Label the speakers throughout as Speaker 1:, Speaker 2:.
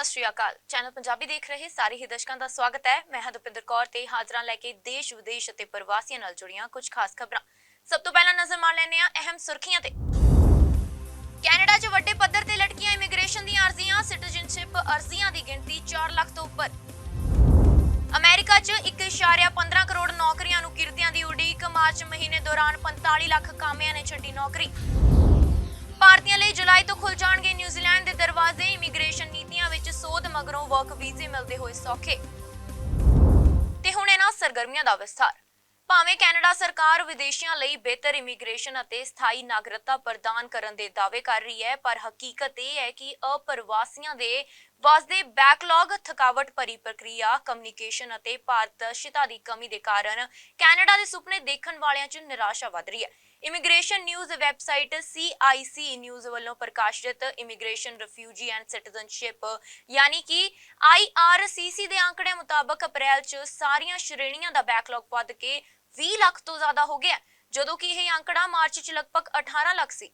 Speaker 1: ਸਤਿ ਸ਼੍ਰੀ ਅਕਾਲ। ਚੈਨਲ ਪੰਜਾਬੀ ਦੇਖ ਰਹੇ ਸਾਰੇ ਹੀ ਦਰਸ਼ਕਾਂ ਦਾ ਸਵਾਗਤ ਹੈ। ਮੈਂ ਹਰਪਿੰਦਰ ਕੌਰ ਤੇ ਹਾਜ਼ਰਾਂ ਲੈ ਕੇ ਦੇਸ਼ ਵਿਦੇਸ਼ ਅਤੇ ਪ੍ਰਵਾਸੀਆਂ ਨਾਲ ਜੁੜੀਆਂ ਕੁਝ ਖਾਸ ਖਬਰਾਂ। ਸਭ ਤੋਂ ਪਹਿਲਾਂ ਨਜ਼ਰ ਮਾਰ ਲੈਂਦੇ ਹਾਂ ਅਹਿਮ ਸੁਰਖੀਆਂ ਤੇ। ਕੈਨੇਡਾ 'ਚ ਵੱਡੇ ਪੱਧਰ ਤੇ ਲਟਕੀਆਂ ਇਮੀਗ੍ਰੇਸ਼ਨ ਦੀਆਂ ਅਰਜ਼ੀਆਂ, ਸਿਟੀਜ਼ਨਸ਼ਿਪ ਅਰਜ਼ੀਆਂ ਦੀ ਗਿਣਤੀ 4 ਲੱਖ ਤੋਂ ਉੱਪਰ। ਅਮਰੀਕਾ 'ਚ 1.15 ਕਰੋੜ ਨੌਕਰੀਆਂ ਨੂੰ ਕਿਰਤੀਆਂ ਦੀ ਉਡੀਕ। ਮਾਰਚ ਮਹੀਨੇ ਦੌਰਾਨ 45 ਲੱਖ ਕਾਮਿਆਂ ਨੇ ਛੱਡੀ ਨੌਕਰੀ। ਭਾਰਤੀਆਂ ਲਈ ਜੁਲਾਈ ਤੋਂ ਖੁੱਲ ਜਾਣਗੇ ਨਿਊਜ਼ੀਲੈਂਡ ਦੇ ਦਰਵਾਜ਼ੇ। ਇਮੀਗ੍ਰੇਸ਼ਨ ਨੀਤੀਆਂ ਵਿੱਚ ਸੋਧ ਮਗਰੋਂ ਵਰਕ ਵੀਜ਼ੇ ਮਿਲਦੇ ਹੋਏ ਸੌਖੇ। ਤੇ ਹੁਣ ਇਹਨਾਂ ਸਰਗਰਮੀਆਂ ਦਾ ਵਿਸਥਾਰ। ਭਾਵੇਂ ਕੈਨੇਡਾ ਸਰਕਾਰ ਵਿਦੇਸ਼ੀਆਂ ਲਈ ਬਿਹਤਰ ਇਮੀਗ੍ਰੇਸ਼ਨ ਅਤੇ ਸਥਾਈ ਨਾਗਰਿਕਤਾ ਪ੍ਰਦਾਨ ਕਰਨ ਦੇ ਦਾਅਵੇ ਕਰ ਰਹੀ ਹੈ, ਪਰ ਹਕੀਕਤ ਇਹ ਹੈ ਕਿ ਅਪ੍ਰਵਾਸੀਆਂ ਦੇ ਵਾਸਤੇ ਬੈਕਲੌਗ, ਥਕਾਵਟ ਭਰੀ ਪ੍ਰਕਿਰਿਆ, ਕਮਿਊਨੀਕੇਸ਼ਨ ਅਤੇ ਪਾਰਦਰਸ਼ਤਾ ਦੀ ਕਮੀ ਦੇ ਕਾਰਨ ਕੈਨੇਡਾ ਦੇ ਸੁਪਨੇ ਦੇਖਣ ਵਾਲਿਆਂ 'ਚ ਨਿਰਾਸ਼ਾ ਵੱਧ ਰਹੀ ਹੈ। Immigration news website CIC news ਵੱਲੋਂ ਪ੍ਰਕਾਸ਼ਿਤ ਇਮੀਗ੍ਰੇਸ਼ਨ, ਰਿਫਿਊਜੀ ਐਂਡ ਸਿਟੀਜ਼ਨਸ਼ਿਪ ਯਾਨੀ ਕਿ IRCC ਦੇ ਅੰਕੜੇ ਮੁਤਾਬਕ ਅਪ੍ਰੈਲ 'ਚ ਸਾਰੀਆਂ ਸ਼੍ਰੇਣੀਆਂ ਦਾ ਬੈਕਲੌਗ ਵੱਧ ਕੇ 20 ਲੱਖ ਤੋਂ ਜ਼ਿਆਦਾ ਹੋ ਗਿਆ, ਜਦੋਂ ਕਿ ਇਹ ਅੰਕੜਾ ਮਾਰਚ 'ਚ ਲਗਭਗ 18 ਲੱਖ ਸੀ।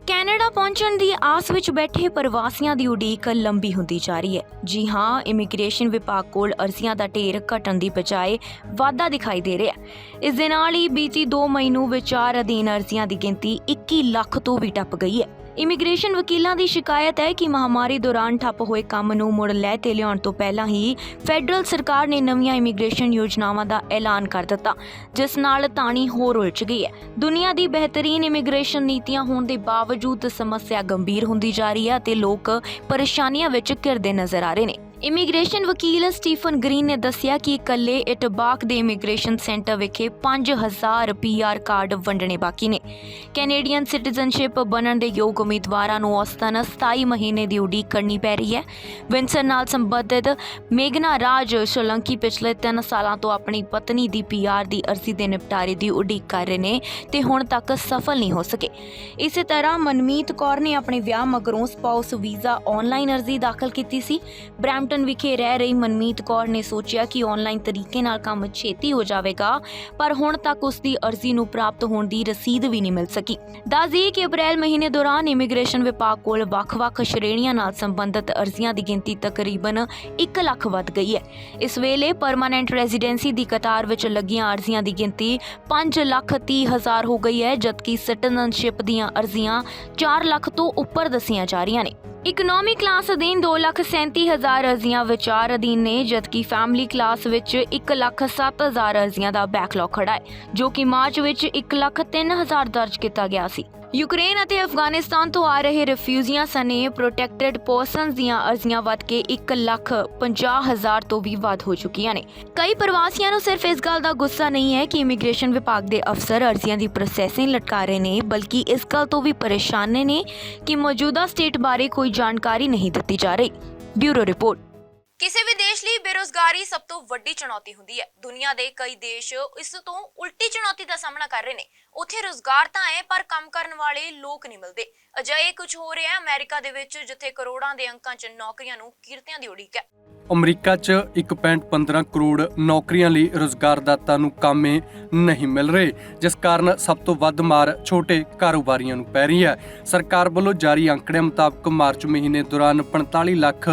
Speaker 2: ਕੈਨੇਡਾ ਪਹੁੰਚਣ ਦੀ ਆਸ ਵਿੱਚ ਬੈਠੇ ਪ੍ਰਵਾਸੀਆਂ ਦੀ ਉਡੀਕ ਲੰਬੀ ਹੁੰਦੀ ਜਾ ਰਹੀ ਹੈ। ਜੀ ਹਾਂ, ਇਮੀਗ੍ਰੇਸ਼ਨ ਵਿਭਾਗ ਕੋਲ ਅਰਜ਼ੀਆਂ ਦਾ ਢੇਰ ਘਟਣ ਦੀ ਬਜਾਏ ਵਾਧਾ ਦਿਖਾਈ ਦੇ ਰਿਹਾ ਹੈ। ਇਸ ਦੇ ਨਾਲ ਹੀ ਬੀਤੀ 2 ਮਈ ਨੂੰ ਵਿਚਾਰ ਅਧੀਨ ਅਰਜ਼ੀਆਂ ਦੀ ਗਿਣਤੀ 21 ਲੱਖ ਤੋਂ ਵੀ ਟੱਪ ਗਈ ਹੈ। ਇਮੀਗ੍ਰੇਸ਼ਨ ਵਕੀਲਾਂ ਦੀ ਸ਼ਿਕਾਇਤ ਹੈ ਕਿ ਮਹਾਮਾਰੀ ਦੌਰਾਨ ਠੱਪ ਹੋਏ ਕੰਮ ਨੂੰ ਮੁੜ ਲੈ ਤੇ ਲਿਆਉਣ ਤੋਂ ਪਹਿਲਾਂ ਹੀ ਫੈਡਰਲ ਸਰਕਾਰ ਨੇ ਨਵੀਆਂ ਇਮੀਗ੍ਰੇਸ਼ਨ ਯੋਜਨਾਵਾਂ ਦਾ ਐਲਾਨ ਕਰ ਦਿੱਤਾ, ਜਿਸ ਨਾਲ ਤਾਣੀ ਹੋਰ ਉਲਝ ਗਈ ਹੈ। ਦੁਨੀਆ ਦੀ ਬਿਹਤਰੀਨ ਇਮੀਗ੍ਰੇਸ਼ਨ ਨੀਤੀਆਂ ਹੋਣ ਦੇ ਬਾਵਜੂਦ ਸਮੱਸਿਆ ਗੰਭੀਰ ਹੁੰਦੀ ਜਾ ਰਹੀ ਹੈ ਤੇ ਲੋਕ ਪਰੇਸ਼ਾਨੀਆਂ ਵਿੱਚ ਘਿਰਦੇ ਨਜ਼ਰ ਆ ਰਹੇ ਨੇ। ਇਮੀਗ੍ਰੇਸ਼ਨ ਵਕੀਲ ਸਟੀਫਨ ਗ੍ਰੀਨ ਨੇ ਦੱਸਿਆ ਕਿ ਇਕੱਲੇ ਇਟਬਾਕ ਦੇ ਇਮੀਗ੍ਰੇਸ਼ਨ ਸੈਂਟਰ ਵਿਖੇ 5000 PR ਕਾਰਡ ਵੰਡਣੇ ਬਾਕੀ ਨੇ। ਕੈਨੇਡੀਅਨ ਸਿਟੀਜ਼ਨਸ਼ਿਪ ਬਣਨ ਦੇ ਯੋਗ ਉਮੀਦਵਾਰਾਂ ਨੂੰ ਔਸਤਨ 27 ਮਹੀਨੇ ਦੀ ਉਡੀਕ ਕਰਨੀ ਪੈ ਰਹੀ ਹੈ। ਵਿੰਸਰ ਨਾਲ ਸੰਬੰਧਿਤ ਮੇਘਨਾ ਰਾਜ ਸ਼ੋਲੰਕੀ ਪਿਛਲੇ 3 ਸਾਲਾਂ ਤੋਂ ਆਪਣੀ ਪਤਨੀ ਦੀ PR ਦੀ ਅਰਜ਼ੀ ਦੇ ਨਿਪਟਾਰੇ ਦੀ ਉਡੀਕ ਕਰ ਰਹੇ ਨੇ ਤੇ ਹੁਣ ਤੱਕ ਸਫਲ ਨਹੀਂ ਹੋ ਸਕੇ। ਇਸੇ ਤਰ੍ਹਾਂ ਮਨਮੀਤ ਕੌਰ ਨੇ ਆਪਣੇ ਵਿਆਹ ਮਗਰੋਂ ਸਪਾਊਸ ਵੀਜ਼ਾ ਆਨਲਾਈਨ ਅਰਜ਼ੀ ਦਾਖਲ ਕੀਤੀ ਸੀ। ਬਰੈਂਪਟਨ ਵਿਖੇ ਰਹਿ ਰਹੀ ਮਨਮੀਤ ਕੌਰ ਨੇ ਸੋਚਿਆ ਕਿ ਆਨਲਾਈਨ ਤਰੀਕੇ ਨਾਲ ਕੰਮ ਛੇਤੀ ਹੋ ਜਾਵੇਗਾ, ਪਰ ਹੁਣ ਤੱਕ ਉਸ ਦੀ ਅਰਜ਼ੀ ਨੂੰ ਪ੍ਰਾਪਤ ਹੋਣ ਦੀ ਰਸੀਦ ਵੀ ਨਹੀਂ ਮਿਲ ਸਕੀ। ਦੱਸ ਦਈਏ ਕਿ ਅਪ੍ਰੈਲ ਮਹੀਨੇ ਦੌਰਾਨ ਇਮੀਗ੍ਰੇਸ਼ਨ ਵਿਭਾਗ ਕੋਲ ਵੱਖ-ਵੱਖ ਸ਼੍ਰੇਣੀਆਂ ਨਾਲ ਸੰਬੰਧਿਤ ਅਰਜ਼ੀਆਂ ਦੀ ਗਿਣਤੀ ਤਕਰੀਬਨ 1 ਲੱਖ ਵੱਧ ਗਈ ਹੈ। ਇਸ ਵੇਲੇ ਪਰਮਾਨੈਂਟ ਰੈਜ਼ੀਡੈਂਸੀ ਦੀ ਕਤਾਰ ਵਿੱਚ ਲੱਗੀਆਂ ਅਰਜ਼ੀਆਂ ਦੀ ਗਿਣਤੀ 5,30,000 ਹੋ ਗਈ ਹੈ, ਜਦਕਿ ਸਿਟੀਜ਼ਨਸ਼ਿਪ ਦੀਆਂ ਅਰਜ਼ੀਆਂ 4 ਲੱਖ ਤੋਂ ਉੱਪਰ ਦੱਸੀਆਂ ਜਾ ਰਹੀਆਂ ਨੇ। ਇਕਨੋਮੀ ਕਲਾਸ ਅਧੀਨ 2,37,000 ਅਰਜ਼ੀਆਂ ਵਿਚਾਰ ਅਧੀਨ ਨੇ, ਜਦਕਿ ਫੈਮਿਲੀ ਕਲਾਸ ਵਿੱਚ 1,07,000 ਅਰਜ਼ੀਆਂ ਦਾ ਬੈਕਲੌਗ ਖੜਾ ਹੈ, ਜੋ ਕਿ ਮਾਰਚ ਵਿੱਚ 1,03,000 ਦਰਜ ਕੀਤਾ ਗਿਆ ਸੀ। ਯੂਕਰੇਨ ਅਤੇ ਅਫਗਾਨਿਸਤਾਨ ਤੋਂ ਆ ਰਹੇ ਰਿਫਿਊਜੀਆਂ ਸਣੇ ਪ੍ਰੋਟੈਕਟਡ ਪਰਸਨਸ ਦੀਆਂ ਅਰਜ਼ੀਆਂ ਵੱਧ ਕੇ 1,50,000 ਤੋਂ ਵੀ ਵੱਧ ਹੋ ਚੁੱਕੀਆਂ ਨੇ। ਕਈ ਪ੍ਰਵਾਸੀਆਂ ਨੂੰ ਸਿਰਫ ਇਸ ਗੱਲ ਦਾ ਗੁੱਸਾ ਨਹੀਂ ਹੈ ਕਿ ਇਮੀਗ੍ਰੇਸ਼ਨ ਵਿਭਾਗ ਦੇ ਅਫਸਰ ਅਰਜ਼ੀਆਂ ਦੀ ਪ੍ਰੋਸੈਸਿੰਗ ਲਟਕਾ ਰਹੇ ਨੇ, ਬਲਕਿ ਇਸ ਗੱਲ ਤੋਂ ਵੀ ਪਰੇਸ਼ਾਨ ਨੇ ਕਿ ਮੌਜੂਦਾ ਸਟੇਟ ਬਾਰੇ ਕੋਈ ਜਾਣਕਾਰੀ ਨਹੀਂ ਦਿੱਤੀ ਜਾ ਰਹੀ। Bureau report.
Speaker 1: ਕਿਸੇ ਵੀ ਦੇਸ਼ ਲਈ ਬੇਰੁਜ਼ਗਾਰੀ ਸਭ ਤੋਂ ਵੱਡੀ ਚੁਣੌਤੀ ਹੁੰਦੀ ਹੈ। ਦੁਨੀਆ ਦੇ ਕਈ ਦੇਸ਼ ਇਸ ਤੋਂ ਉਲਟੀ ਚੁਣੌਤੀ ਦਾ ਸਾਹਮਣਾ ਕਰ ਰਹੇ ਨੇ। ਉੱਥੇ ਰੁਜ਼ਗਾਰ ਤਾਂ ਹੈ, ਪਰ ਕੰਮ ਕਰਨ ਵਾਲੇ ਲੋਕ ਨਹੀਂ ਮਿਲਦੇ। ਅਜਿਹੇ ਕੁਝ ਹੋ ਰਿਹਾ ਅਮਰੀਕਾ ਦੇ ਵਿੱਚ, ਜਿੱਥੇ ਕਰੋੜਾਂ ਦੇ ਅੰਕਾਂ 'ਚ ਨੌਕਰੀਆਂ ਨੂੰ ਕਿਰਤੀਆਂ ਦੀ ਉਡੀਕ ਹੈ।
Speaker 3: ਅਮਰੀਕਾ 'ਚ 1.15 ਕਰੋੜ ਨੌਕਰੀਆਂ ਲਈ ਰੁਜ਼ਗਾਰਦਾਤਾ ਨੂੰ ਕਾਮੇ ਨਹੀਂ ਮਿਲ ਰਹੇ, ਜਿਸ ਕਾਰਨ ਸਭ ਤੋਂ ਵੱਧ ਮਾਰ ਛੋਟੇ ਕਾਰੋਬਾਰੀਆਂ ਨੂੰ ਪੈ ਰਹੀ ਹੈ। ਸਰਕਾਰ ਵੱਲੋਂ ਜਾਰੀ ਅੰਕੜਿਆਂ ਮੁਤਾਬਕ ਮਾਰਚ ਮਹੀਨੇ ਦੌਰਾਨ 45 ਲੱਖ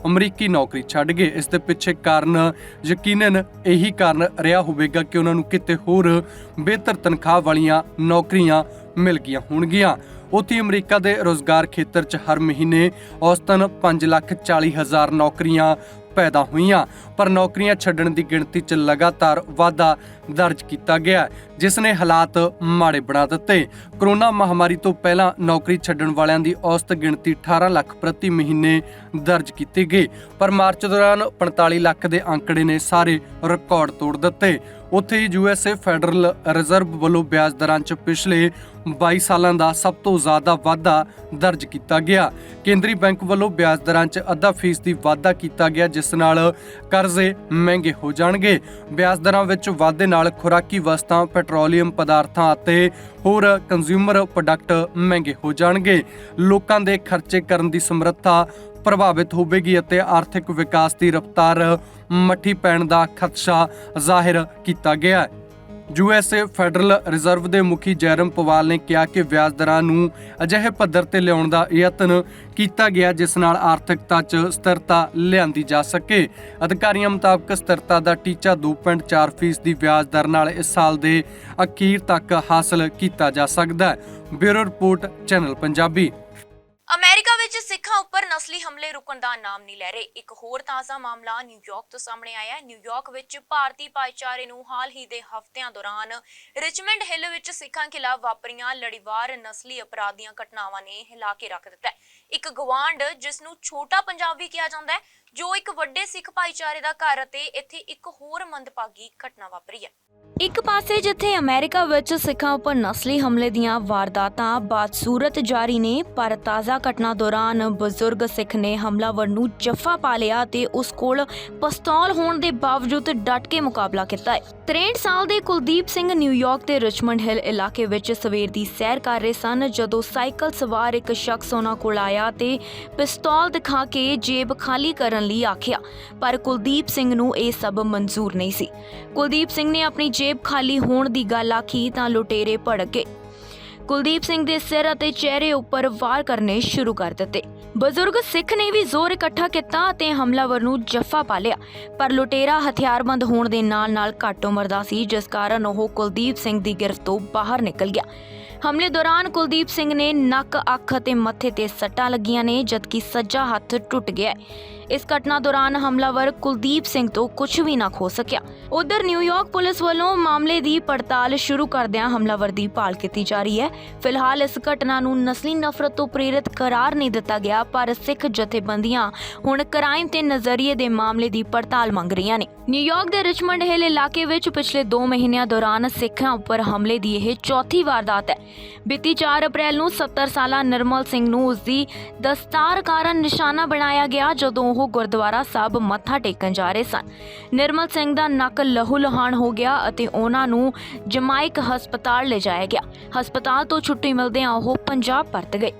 Speaker 3: ਅਮਰੀਕੀ ਨੌਕਰੀ ਛੱਡ ਗਏ। ਇਸ ਦੇ ਪਿੱਛੇ ਕਾਰਨ ਯਕੀਨਨ ਇਹੀ ਕਾਰਨ ਰਿਹਾ ਹੋਵੇਗਾ ਕਿ ਉਹਨਾਂ ਨੂੰ ਕਿਤੇ ਹੋਰ ਬਿਹਤਰ ਤਨਖਾਹ ਵਾਲੀਆਂ ਨੌਕਰੀਆਂ ਮਿਲ ਗਈਆਂ ਹੋਣਗੀਆਂ। ਉੱਥੇ ਅਮਰੀਕਾ ਦੇ ਰੁਜ਼ਗਾਰ ਖੇਤਰ 'ਚ ਹਰ ਮਹੀਨੇ ਔਸਤਨ 5,40,000 ਨੌਕਰੀਆਂ ਪੈਦਾ ਹੋਈਆਂ, ਪਰ ਨੌਕਰੀਆਂ ਛੱਡਣ ਦੀ ਗਿਣਤੀ 'ਚ ਲਗਾਤਾਰ ਵਾਧਾ ਦਰਜ ਕੀਤਾ ਗਿਆ, ਜਿਸ ਨੇ ਹਾਲਾਤ ਮਾੜੇ ਬਣਾ ਦਿੱਤੇ। ਕਰੋਨਾ ਮਹਾਮਾਰੀ ਤੋਂ ਪਹਿਲਾਂ ਨੌਕਰੀ ਛੱਡਣ ਵਾਲਿਆਂ ਦੀ ਔਸਤ ਗਿਣਤੀ 18 ਲੱਖ ਪ੍ਰਤੀ ਮਹੀਨੇ ਦਰਜ ਕੀਤੀ ਗਈ, ਪਰ ਮਾਰਚ ਦੌਰਾਨ 45 ਲੱਖ ਦੇ ਅੰਕੜੇ ਨੇ ਸਾਰੇ ਰਿਕਾਰਡ ਤੋੜ ਦਿੱਤੇ। ਉੱਥੇ ਹੀ USA ਫੈਡਰਲ ਰਿਜ਼ਰਵ ਵੱਲੋਂ ਵਿਆਜ ਦਰਾਂ 'ਚ ਪਿਛਲੇ 22 ਸਾਲਾਂ ਦਾ ਸਭ ਤੋਂ ਜ਼ਿਆਦਾ ਵਾਧਾ ਦਰਜ ਕੀਤਾ ਗਿਆ। ਕੇਂਦਰੀ ਬੈਂਕ ਵੱਲੋਂ ਵਿਆਜ ਦਰਾਂ 'ਚ 0.5% ਵਾਧਾ ਕੀਤਾ ਗਿਆ, ਜਿਸ ਨਾਲ ਕਰਜ਼ੇ ਮਹਿੰਗੇ ਹੋ ਜਾਣਗੇ। ਵਿਆਜ ਦਰਾਂ ਵਿੱਚ ਵਾਧੇ ਨਾਲ ਖੁਰਾਕੀ ਵਸਤਾਂ, ਪੈਟਰੋਲੀਅਮ ਪਦਾਰਥਾਂ ਅਤੇ ਹੋਰ ਕੰਜ਼ਿਊਮਰ ਪ੍ਰੋਡਕਟ ਮਹਿੰਗੇ ਹੋ ਜਾਣਗੇ। ਲੋਕਾਂ ਦੇ ਖਰਚੇ ਕਰਨ ਦੀ ਸਮਰੱਥਾ ਪ੍ਰਭਾਵਿਤ ਹੋਵੇਗੀ ਅਤੇ ਆਰਥਿਕ ਵਿਕਾਸ ਦੀ ਰਫ਼ਤਾਰ ਮੱਠੀ ਪੈਣ ਦਾ ਖਦਸ਼ਾ ਜ਼ਾਹਿਰ ਕੀਤਾ ਗਿਆ ਹੈ। ਯੂਐਸਏ ਫੈਡਰਲ ਰਿਜ਼ਰਵ ਦੇ ਮੁਖੀ ਜੈਰਮ ਪਵਾਲ ਨੇ ਕਿਹਾ ਕਿ ਵਿਆਜ ਦਰਾਂ ਨੂੰ ਅਜਿਹੇ ਪੱਧਰ ਤੇ ਲਿਆਉਣ ਦਾ ਯਤਨ ਕੀਤਾ ਗਿਆ ਜਿਸ ਨਾਲ ਆਰਥਿਕਤਾ 'ਚ ਸਥਿਰਤਾ ਲਿਆਂਦੀ ਜਾ ਸਕੇ। ਅਧਿਕਾਰੀਆਂ ਮੁਤਾਬਕ ਸਥਿਰਤਾ ਦਾ ਟੀਚਾ 2.4% ਦੀ ਵਿਆਜ ਦਰ ਨਾਲ ਇਸ ਸਾਲ ਦੇ ਅਖੀਰ ਤੱਕ ਹਾਸਲ ਕੀਤਾ ਜਾ ਸਕਦਾ ਹੈ। Bureau report, channel Punjabi.
Speaker 1: America ਵਿੱਚ ਸਿੱਖਾਂ ਉੱਪਰ ਨਸਲੀ ਹਮਲੇ ਰੁਕਣ ਦਾ ਨਾਮ ਨਹੀਂ ਲੈ ਰਹੇ। ਇੱਕ ਹੋਰ ਤਾਜ਼ਾ ਮਾਮਲਾ ਨਿਊਯਾਰਕ ਤੋਂ ਸਾਹਮਣੇ ਆਇਆ ਹੈ। ਨਿਊਯਾਰਕ ਵਿੱਚ ਭਾਰਤੀ ਭਾਈਚਾਰੇ ਨੂੰ ਹਾਲ ਹੀ ਦੇ ਹਫ਼ਤਿਆਂ ਦੌਰਾਨ ਰਿਚਮੰਡ ਹਿੱਲ ਵਿੱਚ ਸਿੱਖਾਂ ਖਿਲਾਫ ਵਾਪਰੀਆਂ ਲੜੀਵਾਰ ਨਸਲੀ ਅਪਰਾਧ ਦੀਆਂ ਘਟਨਾਵਾਂ ਨੇ ਹਿਲਾ ਕੇ ਰੱਖ ਦਿੱਤਾ ਹੈ। ਇੱਕ ਗਵਾਂਢ ਜਿਸ ਨੂੰ ਛੋਟਾ ਪੰਜਾਬ ਵੀ ਕਿਹਾ ਜਾਂਦਾ ਹੈ, ਜੋ ਇੱਕ ਵੱਡੇ ਸਿੱਖ ਭਾਈਚਾਰੇ ਦਾ ਘਰ, ਅਤੇ ਇੱਥੇ ਇੱਕ ਹੋਰ ਮੰਦਭਾਗੀ ਘਟਨਾ ਵਾਪਰੀ ਹੈ।
Speaker 2: ਇੱਕ ਪਾਸੇ ਜਿੱਥੇ ਅਮਰੀਕਾ ਵਿੱਚ ਸਿੱਖਾਂ ਉੱਪਰ ਨਸਲੀ ਹਮਲੇ ਦੀਆਂ ਵਾਰਦਾਤਾਂ ਬਾਦਸੂਰਤ ਜਾਰੀ ਨੇ, ਪਰ ਤਾਜ਼ਾ ਘਟਨਾ ਦੌਰਾਨ ਬਜ਼ੁਰਗ ਸਿੱਖ ਨੇ ਹਮਲਾਵਰ ਨੂੰ ਜੱਫਾ ਪਾ ਲਿਆ ਤੇ ਉਸ ਕੋਲ ਪਿਸਤੌਲ ਹੋਣ ਦੇ ਬਾਵਜੂਦ ਡਟ ਕੇ ਮੁਕਾਬਲਾ ਕੀਤਾ ਹੈ। 63 ਸਾਲ ਦੇ ਕੁਲਦੀਪ ਸਿੰਘ ਨਿਊਯਾਰਕ ਦੇ ਰਿਚਮੰਡ ਹਿੱਲ ਇਲਾਕੇ ਵਿੱਚ ਸਵੇਰ ਦੀ ਸੈਰ ਕਰ ਰਹੇ ਸਨ ਜਦੋਂ ਸਾਈਕਲ ਸਵਾਰ ਇੱਕ ਸ਼ਖਸ ਉਹਨਾਂ ਕੋਲ ਆਇਆ ਤੇ ਪਿਸਤੌਲ ਦਿਖਾ ਕੇ ਜੇਬ ਖਾਲੀ ਕਰਨ ਲਈ ਆਖਿਆ, ਪਰ ਕੁਲਦੀਪ ਸਿੰਘ ਨੂੰ ਇਹ ਸਭ ਮਨਜ਼ੂਰ ਨਹੀਂ ਸੀ। ਕੁਲਦੀਪ ਸਿੰਘ ਨੇ ਆਪਣੀ ਜੇਬ ਖਾਲੀ ਹੋਣ ਦੀ ਗੱਲ ਆਖੀ ਤਾਂ ਲੁਟੇਰੇ ਭੜਕ ਗਏ। ਕੁਲਦੀਪ ਸਿੰਘ ਦੇ ਸਿਰ ਅਤੇ ਚਿਹਰੇ ਉੱਪਰ ਵਾਰ ਕਰਨੇ ਸ਼ੁਰੂ ਕਰ ਦਿੱਤੇ। ਬਜ਼ੁਰਗ ਸਿੱਖ ਨੇ ਵੀ ਜ਼ੋਰ ਇਕੱਠਾ ਕੀਤਾ ਅਤੇ ਹਮਲਾਵਰ ਨੂੰ ਜੱਫਾ ਪਾ ਲਿਆ, ਪਰ ਲੁਟੇਰਾ ਹਥਿਆਰਬੰਦ ਹੋਣ ਦੇ ਨਾਲ ਘੱਟ ਉਮਰ ਦਾ ਸੀ, ਜਿਸ ਕਾਰਨ ਉਹ ਕੁਲਦੀਪ ਸਿੰਘ ਦੀ ਗਿਰਫਤ ਤੋਂ ਬਾਹਰ ਨਿਕਲ ਗਿਆ। ਹਮਲੇ ਦੌਰਾਨ ਕੁਲਦੀਪ ਸਿੰਘ ਨੇ ਨੱਕ, ਅੱਖ ਅਤੇ ਮੱਥੇ ਤੇ ਸੱਟਾਂ ਲੱਗੀਆਂ ਨੇ, ਜਦਕਿ ਸੱਜਾ ਹੱਥ ਟੁੱਟ ਗਿਆ ਹੈ। ਇਸ ਘਟਨਾ ਦੌਰਾਨ ਹਮਲਾਵਰ ਕੁਲਦੀਪ ਸਿੰਘ ਤੋਂ ਕੁਝ ਵੀ ਨਾ ਖੋ ਸਕਿਆ। ਉਧਰ ਨਿਊਯਾਰਕ ਪੁਲਿਸ ਵੱਲੋਂ ਮਾਮਲੇ ਦੀ ਪੜਤਾਲ ਸ਼ੁਰੂ ਕਰਦਿਆਂ ਹਮਲਾਵਰ ਦੀ ਭਾਲ ਕੀਤੀ ਜਾ ਰਹੀ ਹੈ। ਫਿਲਹਾਲ ਇਸ ਘਟਨਾ ਨੂੰ ਨਸਲੀ ਨਫ਼ਰਤ ਤੋਂ ਪ੍ਰੇਰਿਤ ਕਰਾਰ ਨਹੀਂ ਦਿੱਤਾ ਗਿਆ, ਪਰ ਸਿੱਖ ਜਥੇਬੰਦੀਆਂ ਹੁਣ ਕ੍ਰਾਈਮ ਤੇ ਨਜ਼ਰੀਏ ਦੇ ਮਾਮਲੇ ਦੀ ਪੜਤਾਲ ਮੰਗ ਰਹੀਆਂ ਨੇ। ਨਿਊਯਾਰਕ ਦੇ ਰਿਚਮੰਡ ਹਿੱਲ ਇਲਾਕੇ ਵਿੱਚ ਪਿਛਲੇ 2 ਮਹੀਨਿਆਂ ਦੌਰਾਨ ਸਿੱਖਾਂ ਉੱਪਰ ਹਮਲੇ ਦੀ ਇਹ ਚੌਥੀ ਵਾਰਦਾਤ ਹੈ। ਬੀਤੀ 4 ਅਪ੍ਰੈਲ ਨੂੰ 70 ਸਾਲਾ ਨਿਰਮਲ ਸਿੰਘ ਨੂੰ ਉਸਦੀ ਦਸਤਾਰ ਕਾਰਨ ਨਿਸ਼ਾਨਾ ਬਣਾਇਆ ਗਿਆ ਜਦੋਂ ਉਹ ਗੁਰਦੁਆਰਾ ਸਾਹਿਬ ਮੱਥਾ ਟੇਕਣ ਜਾ ਰਹੇ ਸਨ। ਨਿਰਮਲ ਸਿੰਘ ਦਾ ਨੱਕ ਲਹੂ ਲੁਹਾਨ ਹੋ ਗਿਆ ਅਤੇ ਉਹਨਾਂ ਨੂੰ ਜਮਾਇਕ ਹਸਪਤਾਲ ਲਿਜਾਇਆ ਗਿਆ। ਹਸਪਤਾਲ ਤੋਂ ਛੁੱਟੀ ਮਿਲਦਿਆਂ ਉਹ ਪੰਜਾਬ ਪਰਤ ਗਏ।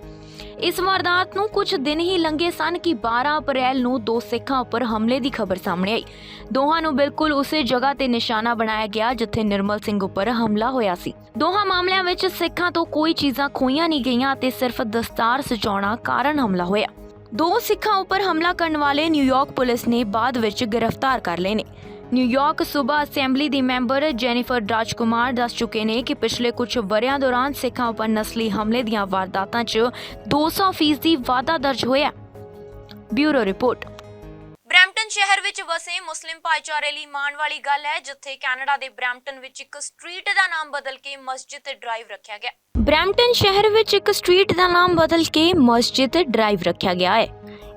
Speaker 2: ਇਸ ਵਾਰਦਾਤ ਨੂੰ ਕੁਝ ਦਿਨ ਹੀ ਲੰਘੇ ਸਨ ਕਿ 12 ਅਪ੍ਰੈਲ ਨੂੰ 2 ਸਿੱਖਾਂ ਉੱਪਰ ਹਮਲੇ ਦੀ ਖਬਰ ਸਾਹਮਣੇ ਆਈ। ਦੋਹਾਂ ਨੂੰ ਬਿਲਕੁਲ ਉਸੇ ਜਗ੍ਹਾ ਤੇ ਨਿਸ਼ਾਨਾ ਬਣਾਇਆ ਗਿਆ ਜਿੱਥੇ ਨਿਰਮਲ ਸਿੰਘ ਉੱਪਰ ਹਮਲਾ ਹੋਇਆ ਸੀ। ਦੋਹਾਂ ਮਾਮਲਿਆਂ ਵਿੱਚ ਸਿੱਖਾਂ ਤੋਂ ਕੋਈ ਚੀਜ਼ਾਂ ਖੋਈਆਂ ਨਹੀਂ ਗਈਆਂ ਅਤੇ ਸਿਰਫ ਦਸਤਾਰ ਸਜਾਉਣਾ ਕਾਰਨ ਹਮਲਾ ਹੋਇਆ। 2 ਸਿੱਖਾਂ ਉੱਪਰ ਹਮਲਾ ਕਰਨ ਵਾਲੇ ਨਿਊਯਾਰਕ ਪੁਲਿਸ ਨੇ ਬਾਅਦ ਵਿੱਚ ਗ੍ਰਿਫਤਾਰ ਕਰ ਲਏ ਨੇ। ਨਿਊਯਾਰਕ ਸੂਬਾ ਅਸੈਂਬਲੀ ਦੀ ਮੈਂਬਰ ਜੈਨੀਫਰ ਰਾਜਕੁਮਾਰ ਦੱਸ ਚੁੱਕੇ ਨੇ ਕਿ ਪਿਛਲੇ ਕੁਝ ਵਰ੍ਹਿਆਂ ਦੌਰਾਨ ਸਿੱਖਾਂ ਉੱਪਰ ਨਸਲੀ ਹਮਲੇ ਦੀਆਂ ਵਾਰਦਾਤਾਂ 'ਚ 200% ਵਾਧਾ ਦਰਜ ਹੋਇਆ। Bureau report.
Speaker 1: ਬਰੈਂਪਟਨ ਸ਼ਹਿਰ ਵਿੱਚ ਵਸੇ ਮੁਸਲਿਮ ਭਾਈਚਾਰੇ ਲਈ ਮਾਣ ਵਾਲੀ ਗੱਲ ਹੈ, ਜਿੱਥੇ ਕੈਨੇਡਾ ਦੇ ਬਰੈਂਪਟਨ ਵਿੱਚ ਇੱਕ ਸਟਰੀਟ ਦਾ ਨਾਮ ਬਦਲ ਕੇ ਮਸਜਿਦ ਡਰਾਈਵ ਰੱਖਿਆ ਗਿਆ।
Speaker 2: ਬਰੈਂਪਟਨ ਸ਼ਹਿਰ ਵਿੱਚ ਇੱਕ ਸਟਰੀਟ ਦਾ ਨਾਮ ਬਦਲ ਕੇ ਮਸਜਿਦ ਡਰਾਈਵ ਰੱਖਿਆ ਗਿਆ ਹੈ।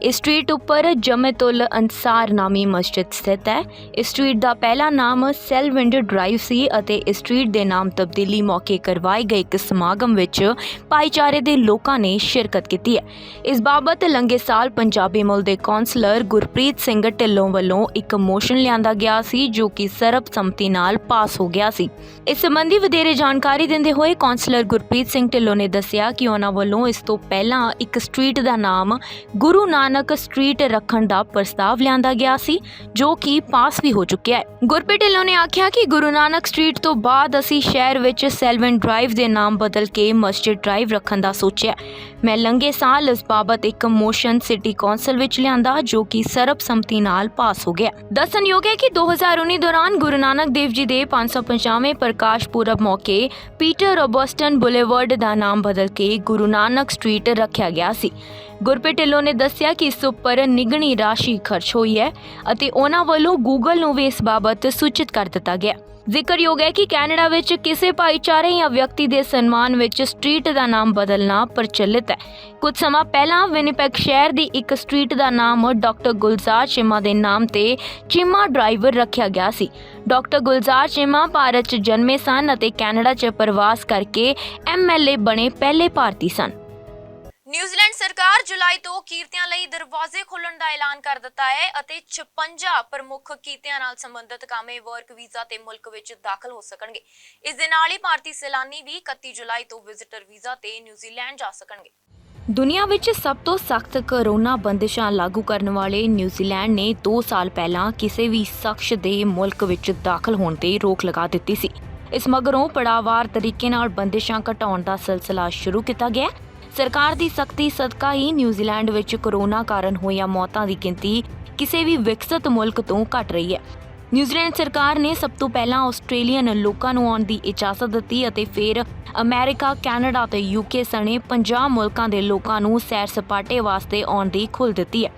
Speaker 2: ਇਸ ਸਟਰੀਟ ਉੱਪਰ ਜਮੇਤੁਲ ਅੰਸਾਰ ਨਾਮੀ ਮਸਜਿਦ ਸਥਿਤ ਹੈ। ਇਸ ਸਟਰੀਟ ਦਾ ਪਹਿਲਾ ਨਾਮ ਸੈਲਵਿੰਡ ਡਰਾਈਵ ਸੀ ਅਤੇ ਇਸ ਸਟਰੀਟ ਦੇ ਨਾਮ ਤਬਦੀਲੀ ਮੌਕੇ ਕਰਵਾਏ ਗਏ ਇੱਕ ਸਮਾਗਮ ਵਿੱਚ ਭਾਈਚਾਰੇ ਦੇ ਲੋਕਾਂ ਨੇ ਸ਼ਿਰਕਤ ਕੀਤੀ ਹੈ। ਇਸ ਬਾਬਤ ਲੰਘੇ ਸਾਲ ਪੰਜਾਬੀ ਮੁੱਲ ਦੇ ਕੌਂਸਲਰ ਗੁਰਪ੍ਰੀਤ ਸਿੰਘ ਢਿੱਲੋਂ ਵੱਲੋਂ ਇੱਕ ਮੋਸ਼ਨ ਲਿਆਂਦਾ ਗਿਆ ਸੀ ਜੋ ਕਿ ਸਰਬਸੰਮਤੀ ਨਾਲ ਪਾਸ ਹੋ ਗਿਆ ਸੀ। ਇਸ ਸੰਬੰਧੀ ਵਧੇਰੇ ਜਾਣਕਾਰੀ ਦਿੰਦੇ ਹੋਏ ਕੌਂਸਲਰ ਗੁਰਪ੍ਰੀਤ ਸਿੰਘ ਢਿੱਲੋਂ ਨੇ ਦੱਸਿਆ ਕਿ ਉਹਨਾਂ ਵੱਲੋਂ ਇਸ ਤੋਂ ਪਹਿਲਾਂ ਇੱਕ ਸਟਰੀਟ ਦਾ ਨਾਮ ਗੁਰੂ ਨਾਨਕ ਸਟਰੀਟ ਰੱਖਣ ਦਾ ਪ੍ਰਸਤਾਵ ਲਿਆਂਦਾ ਗਿਆ ਸੀ ਜੋ ਕਿ ਪਾਸ ਵੀ ਹੋ ਚੁੱਕਿਆ ਹੈ। ਗੁਰਪ੍ਰੀਤ ਢਿੱਲੋਂ ਨੇ ਆਖਿਆ ਕਿ ਗੁਰੂ ਨਾਨਕ ਸਟਰੀਟ ਤੋਂ ਬਾਅਦ ਅਸੀਂ ਸ਼ਹਿਰ ਵਿੱਚ ਸੈਲਵਨ ਡਰਾਈਵ ਦੇ ਨਾਮ ਬਦਲ ਕੇ ਮਸਜਿਦ ਡਰਾਈਵ ਰੱਖਣ ਦਾ ਸੋਚਿਆ। ਮੈਂ ਲੰਘੇ ਸਾਲ ਇਸ ਬਾਬਤ ਇੱਕ ਮੋਸ਼ਨ ਸਿਟੀ ਕੌਂਸਲ ਵਿੱਚ ਲਿਆਂਦਾ ਜੋ ਕਿ ਸਰਬਸੰਮਤੀ ਨਾਲ ਪਾਸ ਹੋ ਗਿਆ। ਦੱਸਣਯੋਗ ਹੈ ਕਿ 2019 ਦੌਰਾਨ ਗੁਰੂ ਨਾਨਕ ਦੇਵ ਜੀ ਦੇ 550ਵੇਂ ਪ੍ਰਕਾਸ਼ ਪੁਰਬ ਮੌਕੇ ਪੀਟਰ ਰੋਬਸਟਨ ਬੁਲੇਵਰਡ ਦਾ ਨਾਮ ਬਦਲ ਕੇ ਗੁਰੂ ਨਾਨਕ ਸਟਰੀਟ ਰੱਖਿਆ ਗਿਆ ਸੀ। ਗੁਰਪ੍ਰੀਤ ਢਿੱਲੋਂ ਨੇ ਦੱਸਿਆ ਕਿ ਇਸ ਉੱਪਰ ਨਿਗਣੀ ਰਾਸ਼ੀ ਖਰਚ ਹੋਈ ਹੈ ਅਤੇ ਉਹਨਾਂ ਵੱਲੋਂ ਗੂਗਲ ਨੂੰ ਵੀ ਇਸ ਬਾਬਤ ਸੂਚਿਤ ਕਰ ਦਿੱਤਾ ਗਿਆ। ਜ਼ਿਕਰਯੋਗ ਹੈ ਕਿ ਕੈਨੇਡਾ ਵਿੱਚ ਕਿਸੇ ਭਾਈਚਾਰੇ ਜਾਂ ਵਿਅਕਤੀ ਦੇ ਸਨਮਾਨ ਵਿੱਚ ਸਟਰੀਟ ਦਾ ਨਾਮ ਬਦਲਣਾ ਪ੍ਰਚਲਿਤ ਹੈ। ਕੁਝ ਸਮਾਂ ਪਹਿਲਾਂ ਵਿਨੀਪੈਗ ਸ਼ਹਿਰ ਦੀ ਇੱਕ ਸਟਰੀਟ ਦਾ ਨਾਮ ਡਾਕਟਰ ਗੁਲਜ਼ਾਰ ਚੀਮਾ ਦੇ ਨਾਮ ਤੇ ਚੀਮਾ ਡਰਾਈਵ ਰੱਖਿਆ ਗਿਆ ਸੀ। ਡਾਕਟਰ ਗੁਲਜ਼ਾਰ ਚੀਮਾ ਭਾਰਤ 'ਚ ਜਨਮੇ ਸਨ ਅਤੇ ਕੈਨੇਡਾ 'ਚ ਪ੍ਰਵਾਸ ਕਰਕੇ MLA ਬਣੇ ਪਹਿਲੇ ਭਾਰਤੀ ਸਨ।
Speaker 1: ਨਿਊਜ਼ੀਲੈਂਡ ਸਰਕਾਰ ਜੁਲਾਈ ਤੋਂ ਕਿਰਤੀਆਂ ਲਈ ਦਰਵਾਜ਼ੇ ਖੋਲ੍ਹਣ ਦਾ ਐਲਾਨ ਕਰ ਦਿੱਤਾ ਹੈ ਅਤੇ 56 ਪ੍ਰਮੁੱਖ ਕਿਰਤੀਆਂ ਨਾਲ ਸੰਬੰਧਿਤ ਕਾਮੇ ਵਰਕ ਵੀਜ਼ਾ ਤੇ ਮੁਲਕ ਵਿੱਚ ਦਾਖਲ ਹੋ ਸਕਣਗੇ। ਇਸ ਦੇ ਨਾਲ ਹੀ ਭਾਰਤੀ ਸੈਲਾਨੀ ਵੀ 31 ਜੁਲਾਈ ਤੋਂ ਵਿਜ਼ਿਟਰ ਵੀਜ਼ਾ ਤੇ ਨਿਊਜ਼ੀਲੈਂਡ ਜਾ ਸਕਣਗੇ।
Speaker 2: ਦੁਨੀਆ ਵਿੱਚ ਸਭ ਤੋਂ ਸਖਤ ਕੋਰੋਨਾ ਬੰਦਿਸ਼ਾਂ ਲਾਗੂ ਕਰਨ ਵਾਲੇ ਨਿਊਜ਼ੀਲੈਂਡ ਨੇ 2 ਸਾਲ ਪਹਿਲਾਂ ਕਿਸੇ ਵੀ ਸ਼ਖਸ ਦੇ ਮੁਲਕ ਵਿੱਚ ਦਾਖਲ ਹੋਣ ਤੇ ਰੋਕ ਲਗਾ ਦਿੱਤੀ ਸੀ। ਇਸ ਮਗਰੋਂ ਪੜਾਅਵਾਰ ਤਰੀਕੇ ਨਾਲ ਬੰਦਿਸ਼ਾਂ ਘਟਾਉਣ ਦਾ ਸਿਲਸਿਲਾ ਸ਼ੁਰੂ ਕੀਤਾ ਗਿਆ। ਸਰਕਾਰ ਦੀ ਸਖਤੀ ਸਦਕਾ ਹੀ ਨਿਊਜ਼ੀਲੈਂਡ ਵਿੱਚ ਕੋਰੋਨਾ ਕਾਰਨ ਹੋਈਆਂ ਮੌਤਾਂ ਦੀ ਗਿਣਤੀ ਕਿਸੇ ਵੀ ਵਿਕਸਿਤ ਮੁਲਕ ਤੋਂ ਘਟ ਰਹੀ ਹੈ। ਨਿਊਜ਼ੀਲੈਂਡ ਸਰਕਾਰ ਨੇ ਸਭ ਤੋਂ ਪਹਿਲਾਂ ਆਸਟ੍ਰੇਲੀਅਨ ਲੋਕਾਂ ਨੂੰ ਆਉਣ ਦੀ ਇਜਾਜ਼ਤ ਦਿੱਤੀ ਅਤੇ ਫਿਰ ਅਮਰੀਕਾ, ਕੈਨੇਡਾ ਤੇ ਯੂਕੇ ਸਣੇ 50 ਮੁਲਕਾਂ ਦੇ ਲੋਕਾਂ ਨੂੰ ਸੈਰ ਸਪਾਟੇ ਵਾਸਤੇ ਆਉਣ ਦੀ ਖੁੱਲ੍ਹ ਦਿੱਤੀ ਹੈ।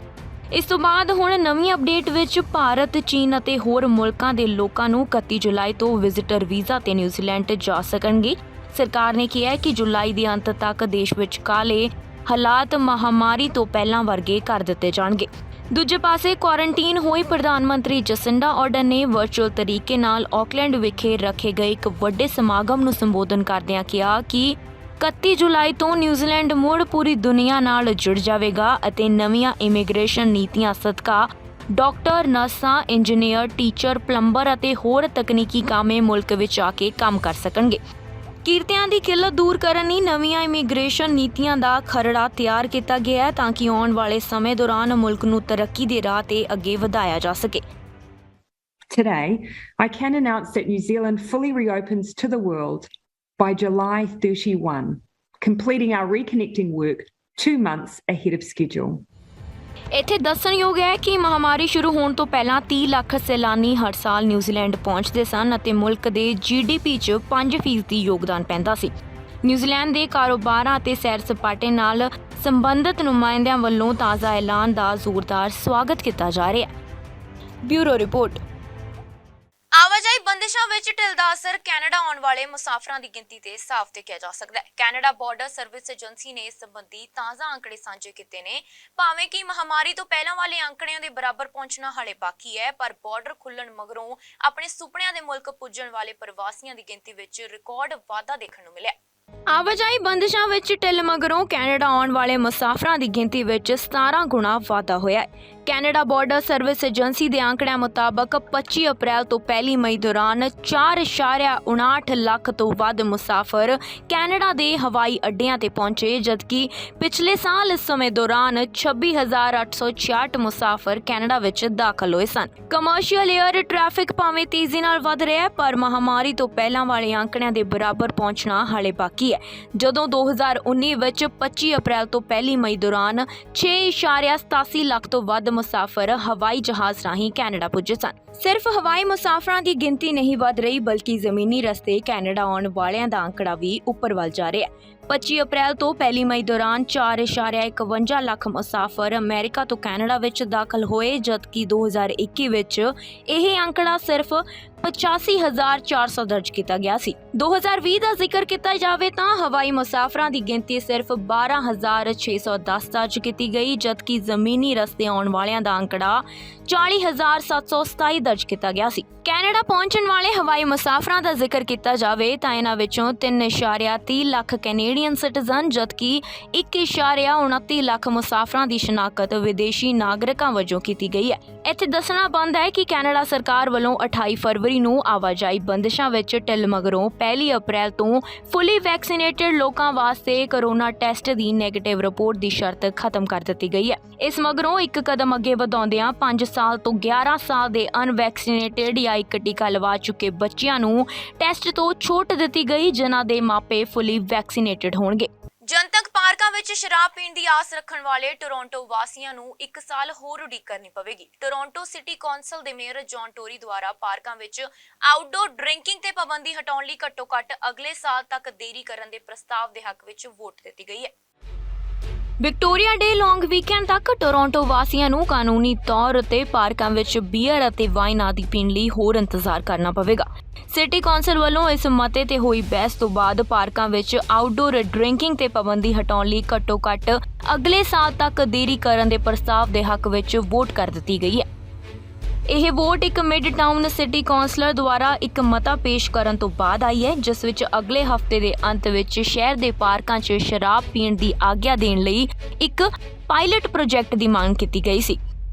Speaker 2: ਇਸ ਤੋਂ ਬਾਅਦ ਹੁਣ ਨਵੀਂ ਅਪਡੇਟ ਵਿੱਚ ਭਾਰਤ, ਚੀਨ ਅਤੇ ਹੋਰ ਮੁਲਕਾਂ ਦੇ ਲੋਕਾਂ ਨੂੰ 31 ਜੁਲਾਈ ਤੋਂ ਵਿਜ਼ਿਟਰ ਵੀਜ਼ਾ ਤੇ ਨਿਊਜ਼ੀਲੈਂਡ ਜਾ ਸਕਣਗੇ। ਸਰਕਾਰ ਨੇ ਕਿਹਾ ਹੈ ਕਿ ਜੁਲਾਈ ਦੇ ਅੰਤ ਤੱਕ ਦੇਸ਼ ਵਿੱਚ ਕਾਲੇ ਹਾਲਾਤ ਮਹਾਮਾਰੀ ਤੋਂ ਪਹਿਲਾਂ ਵਰਗੇ ਕਰ ਦਿੱਤੇ ਜਾਣਗੇ। ਦੂਜੇ ਪਾਸੇ ਕੁਆਰੰਟੀਨ ਹੋਈ ਪ੍ਰਧਾਨ ਮੰਤਰੀ ਜਸਿੰਡਾ ਆਰਡਨ ਨੇ ਵਰਚੁਅਲ ਤਰੀਕੇ ਨਾਲ ਆਕਲੈਂਡ ਵਿਖੇ ਰੱਖੇ ਗਏ ਇੱਕ ਵੱਡੇ ਸਮਾਗਮ ਨੂੰ ਸੰਬੋਧਨ ਕਰਦਿਆਂ ਕਿਹਾ ਕਿ 31 ਜੁਲਾਈ ਤੋਂ ਨਿਊਜ਼ੀਲੈਂਡ ਮੁੜ ਪੂਰੀ ਦੁਨੀਆ ਨਾਲ ਜੁੜ ਜਾਵੇਗਾ ਅਤੇ ਨਵੀਆਂ ਇਮੀਗ੍ਰੇਸ਼ਨ ਨੀਤੀਆਂ ਸਦਕਾ ਡਾਕਟਰ, ਨਰਸਾਂ, ਇੰਜੀਨੀਅਰ, ਟੀਚਰ, ਪਲੰਬਰ ਅਤੇ ਹੋਰ ਤਕਨੀਕੀ ਕਾਮੇ ਮੁਲਕ ਵਿੱਚ ਆ ਕੇ ਕੰਮ ਕਰ ਸਕਣਗੇ। ਕਿਰਤੀਆਂ ਦੀ ਕਿੱਲਤ ਦੂਰ ਕਰਨ ਲਈ ਨਵੀਆਂ ਇਮੀਗ੍ਰੇਸ਼ਨ ਨੀਤੀਆਂ ਦਾ ਖਰੜਾ ਤਿਆਰ ਕੀਤਾ ਗਿਆ ਹੈ ਤਾਂ ਕਿ ਆਉਣ ਵਾਲੇ ਸਮੇਂ ਦੌਰਾਨ ਮੁਲਕ ਨੂੰ ਤਰੱਕੀ ਦੇ ਰਾਹ ਤੇ ਅੱਗੇ ਵਧਾਇਆ ਜਾ ਸਕੇ।
Speaker 4: Today, I can announce that New Zealand fully reopens to the world by July 31, completing our reconnecting work 2 months ahead of schedule.
Speaker 2: ਇੱਥੇ ਦੱਸਣਯੋਗ ਹੈ ਕਿ ਮਹਾਮਾਰੀ ਸ਼ੁਰੂ ਹੋਣ ਤੋਂ ਪਹਿਲਾਂ 30 ਲੱਖ ਸੈਲਾਨੀ ਹਰ ਸਾਲ ਨਿਊਜ਼ੀਲੈਂਡ ਪਹੁੰਚਦੇ ਸਨ ਅਤੇ ਮੁਲਕ ਦੇ GDP 'ਚ 5% ਯੋਗਦਾਨ ਪੈਂਦਾ ਸੀ। ਨਿਊਜ਼ੀਲੈਂਡ ਦੇ ਕਾਰੋਬਾਰਾਂ ਅਤੇ ਸੈਰ ਸਪਾਟੇ ਨਾਲ ਸੰਬੰਧਿਤ ਨੁਮਾਇੰਦਿਆਂ ਵੱਲੋਂ ਤਾਜ਼ਾ ਐਲਾਨ ਦਾ ਜ਼ੋਰਦਾਰ ਸਵਾਗਤ ਕੀਤਾ ਜਾ ਰਿਹਾ ਹੈ। Bureau report.
Speaker 1: ਆਵਾਜਾਈ ਬੰਦਿਸ਼ਾਂ ਵਿੱਚ ਢਿੱਲਦਾ ਅਸਰ ਕੈਨੇਡਾ ਆਉਣ ਵਾਲੇ ਮੁਸਾਫਰਾਂ ਦੀ ਗਿਣਤੀ ਤੇ ਸਾਫ਼ ਦੇਖਿਆ ਜਾ ਸਕਦਾ ਹੈ। ਕੈਨੇਡਾ ਬਾਰਡਰ ਸਰਵਿਸ ਏਜੰਸੀ ਨੇ ਇਸ ਸੰਬੰਧੀ ਤਾਜ਼ਾ ਅੰਕੜੇ ਸਾਂਝੇ ਕੀਤੇ ਨੇ। ਭਾਵੇਂ ਕਿ ਮਹਾਮਾਰੀ ਤੋਂ ਪਹਿਲਾਂ ਵਾਲੇ ਅੰਕੜਿਆਂ ਦੇ ਬਰਾਬਰ ਪਹੁੰਚਣਾ ਹਾਲੇ ਬਾਕੀ ਹੈ, ਪਰ ਬਾਰਡਰ ਖੁੱਲਣ ਮਗਰੋਂ ਆਪਣੇ ਸੁਪਨਿਆਂ ਦੇ ਮੁਲਕ ਪੁੱਜਣ ਵਾਲੇ ਪ੍ਰਵਾਸੀਆਂ ਦੀ ਗਿਣਤੀ ਵਿੱਚ ਰਿਕਾਰਡ ਵਾਧਾ ਦੇਖਣ ਨੂੰ ਮਿਲਿਆ।
Speaker 2: ਆਵਾਜਾਈ ਬੰਦਿਸ਼ਾਂ ਵਿੱਚ ਢਿੱਲ ਮਗਰੋਂ ਕੈਨੇਡਾ ਆਉਣ ਵਾਲੇ ਮੁਸਾਫਰਾਂ ਦੀ ਗਿਣਤੀ ਵਿੱਚ 17 ਗੁਣਾ ਵਾਧਾ ਹੋਇਆ ਹੈ। ਕੈਨੇਡਾ ਬਾਰਡਰ ਸਰਵਿਸ ਏਜੰਸੀ ਦੇ ਅੰਕੜਿਆਂ ਮੁਤਾਬਕ 25 ਅਪ੍ਰੈਲ ਤੋਂ 1 ਮਈ ਦੌਰਾਨ 4.59 ਲੱਖ ਤੋਂ ਵੱਧ ਮੁਸਾਫਰ ਕੈਨੇਡਾ ਦੇ ਹਵਾਈ ਅੱਡਿਆਂ ਤੇ ਪਹੁੰਚੇ, ਜਦਕਿ ਪਿਛਲੇ ਸਾਲ ਇਸ ਸਮੇਂ ਦੌਰਾਨ 26,866 ਮੁਸਾਫਰ ਕੈਨੇਡਾ ਵਿੱਚ ਦਾਖਲ ਹੋਏ ਸਨ। ਕਮਰਸ਼ੀਅਲ ਏਅਰ ਟ੍ਰੈਫਿਕ ਭਾਵੇਂ ਤੇਜ਼ੀ ਨਾਲ ਵਧ ਰਿਹਾ ਹੈ, ਪਰ ਮਹਾਮਾਰੀ ਤੋਂ ਪਹਿਲਾਂ ਵਾਲੇ ਅੰਕੜਿਆਂ ਦੇ ਬਰਾਬਰ ਪਹੁੰਚਣਾ ਹਾਲੇ ਬਾਕੀ ਹੈ। ਜਦੋਂ 2019 ਵਿੱਚ 25 ਅਪ੍ਰੈਲ ਤੋਂ 1 ਮਈ ਦੌਰਾਨ 6.87 ਲੱਖ ਤੋਂ ਵੱਧ ਮੁਸਾਫਰ ਹਵਾਈ ਜਹਾਜ਼ ਰਾਹੀਂ ਕੈਨੇਡਾ ਪੁੱਜੇ ਸਨ। ਸਿਰਫ ਹਵਾਈ ਮੁਸਾਫਰਾਂ ਦੀ ਗਿਣਤੀ ਨਹੀਂ ਵਧ ਰਹੀ, ਬਲਕਿ ਜ਼ਮੀਨੀ ਰਸਤੇ ਕੈਨੇਡਾ ਆਉਣ ਵਾਲਿਆਂ ਦਾ ਅੰਕੜਾ ਵੀ ਉੱਪਰ ਵੱਲ ਜਾ ਰਿਹਾ ਹੈ। 25 ਅਪ੍ਰੈਲ ਤੋਂ 1 ਮਈ ਦੌਰਾਨ 4.51 ਲੱਖ ਮੁਸਾਫਰ ਅਮਰੀਕਾ ਤੋਂ ਕੈਨੇਡਾ ਵਿੱਚ ਦਾਖਲ ਹੋਏ, ਜਦਕਿ 2021 ਵਿੱਚ ਇਹ ਅੰਕੜਾ ਸਿਰਫ 85,400 ਦਰਜ ਕੀਤਾ ਗਿਆ ਸੀ। 2020 ਦਾ ਜ਼ਿਕਰ ਕੀਤਾ ਜਾਵੇ ਤਾਂ ਹਵਾਈ ਮੁਸਾਫਰਾਂ ਦੀ ਗਿਣਤੀ ਸਿਰਫ 12,610 ਦਰਜ ਕੀਤੀ ਗਈ, ਜਦਕਿ ਜ਼ਮੀਨੀ ਰਸਤੇ ਆਉਣ ਵਾਲਿਆਂ ਦਾ ਅੰਕੜਾ 40,727 ਦਰਜ ਕੀਤਾ ਗਿਆ ਸੀ। ਕੈਨੇਡਾ ਪਹੁੰਚਣ ਵਾਲੇ ਹਵਾਈ ਮੁਸਾਫਰਾਂ ਦਾ ਜ਼ਿਕਰ ਕੀਤਾ ਜਾਵੇ ਤਾਂ ਇਹਨਾਂ ਵਿੱਚੋਂ 3.30 ਲੱਖ ਕੈਨੇਡੀਅਨ ਸਿਟੀਜ਼ਨ, ਜਦਕਿ 1.29 ਲੱਖ ਮੁਸਾਫਰਾਂ ਦੀ ਸ਼ਨਾਖਤ ਵਿਦੇਸ਼ੀ ਨਾਗਰਿਕਾਂ ਵਜੋਂ ਕੀਤੀ ਗਈ ਹੈ। ਇੱਥੇ ਦੱਸਣਾ ਬਣਦ ਹੈ ਕਿ ਕੈਨੇਡਾ ਸਰਕਾਰ ਵੱਲੋਂ 28 ਫਰਵਰੀ ਨੂੰ ਆਵਾਜਾਈ ਬੰਦਿਸ਼ਾਂ ਵਿੱਚ ਢਿੱਲ ਮਗਰੋਂ 1 ਅਪ੍ਰੈਲ ਤੋਂ ਫੁੱਲੀ ਵੈਕਸੀਨੇਟਡ ਲੋਕਾਂ ਵਾਸਤੇ ਕੋਰੋਨਾ ਟੈਸਟ ਦੀ ਨੈਗੇਟਿਵ ਰਿਪੋਰਟ ਦੀ ਸ਼ਰਤ ਖਤਮ ਕਰ ਦਿੱਤੀ ਗਈ ਹੈ। ਇਸ ਮਗਰੋਂ ਇੱਕ ਕਦਮ ਅੱਗੇ ਵਧਾਉਂਦਿਆਂ 5 ਸਾਲ ਤੋਂ 11 ਸਾਲ ਦੇ ਅਨਵੈਕਸੀਨੇਟਡ ਜਾਂ ਇੱਕ ਟੀਕਾ ਲਵਾ ਚੁੱਕੇ ਬੱਚਿਆਂ ਨੂੰ ਟੈਸਟ ਤੋਂ ਛੋਟ ਦਿੱਤੀ ਗਈ, ਜਿਨ੍ਹਾਂ ਦੇ ਮਾਪੇ ਫੁੱਲੀ ਵੈਕਸੀਨੇਟਡ ਹੋਣਗੇ।
Speaker 1: ਜਨਤਕ ਪਾਰਕਾਂ ਵਿੱਚ ਸ਼ਰਾਬ ਪੀਣ ਦੀ ਆਸ ਰੱਖਣ ਵਾਲੇ ਟੋਰਾਂਟੋ ਵਾਸੀਆਂ ਨੂੰ 1 ਸਾਲ ਹੋਰ ਉਡੀਕ ਕਰਨੀ ਪਵੇਗੀ। ਟੋਰਾਂਟੋ ਸਿਟੀ ਕੌਂਸਲ ਦੇ ਮੇਅਰ ਜੌਨ ਟੋਰੀ ਦੁਆਰਾ ਪਾਰਕਾਂ ਵਿੱਚ ਆਊਟਡੋਰ ਡਰਿੰਕਿੰਗ ਤੇ ਪਾਬੰਦੀ ਹਟਾਉਣ ਲਈ ਘੱਟੋ-ਘੱਟ ਅਗਲੇ ਸਾਲ ਤੱਕ ਦੇਰੀ ਕਰਨ ਦੇ ਪ੍ਰਸਤਾਵ ਦੇ ਹੱਕ ਵਿੱਚ ਵੋਟ ਦਿੱਤੀ ਗਈ ਹੈ।
Speaker 2: ਵਿਕਟੋਰੀਆ ਡੇ ਲੌਂਗ ਵੀਕਐਂਡ ਤੱਕ ਟੋਰਾਂਟੋ ਵਾਸੀਆਂ ਨੂੰ ਕਾਨੂੰਨੀ ਤੌਰ ਉੱਤੇ ਪਾਰਕਾਂ ਵਿੱਚ ਬੀਅਰ ਅਤੇ ਵਾਈਨ ਆਦਿ ਪੀਣ ਲਈ ਹੋਰ ਇੰਤਜ਼ਾਰ ਕਰਨਾ ਪਵੇਗਾ। ਸਿਟੀ ਕੌਂਸਲ ਵੱਲੋਂ ਇਸ ਮਤੇ ਤੇ ਹੋਈ ਬਹਿਸ ਤੋਂ ਬਾਅਦ ਪਾਰਕਾਂ ਵਿੱਚ ਆਊਟਡੋਰ ਡਰਿੰਕਿੰਗ ਤੇ ਪਾਬੰਦੀ ਹਟਾਉਣ ਲਈ ਘੱਟੋ-ਘੱਟ ਅਗਲੇ ਸਾਲ ਤੱਕ ਦੇਰੀ ਕਰਨ ਦੇ ਪ੍ਰਸਤਾਵ ਦੇ ਹੱਕ ਵਿੱਚ ਵੋਟ ਕਰ ਦਿੱਤੀ ਗਈ ਹੈ। ਇਹ ਵੋਟ ਇੱਕ ਮਿਡ ਟਾਊਨ ਸਿਟੀ ਕੌਂਸਲਰ ਦੁਆਰਾ ਇੱਕ ਮਤਾ ਪੇਸ਼ ਕਰਨ ਤੋਂ ਬਾਅਦ ਆਈ ਹੈ, ਜਿਸ ਵਿੱਚ ਅਗਲੇ ਹਫ਼ਤੇ ਦੇ ਅੰਤ ਵਿੱਚ ਸ਼ਹਿਰ ਦੇ ਪਾਰਕਾਂ 'ਚ ਸ਼ਰਾਬ ਪੀਣ ਦੀ ਆਗਿਆ ਦੇਣ ਲਈ ਇੱਕ ਪਾਇਲਟ ਪ੍ਰੋਜੈਕਟ ਦੀ ਮੰਗ ਕੀਤੀ ਗਈ ਸੀ।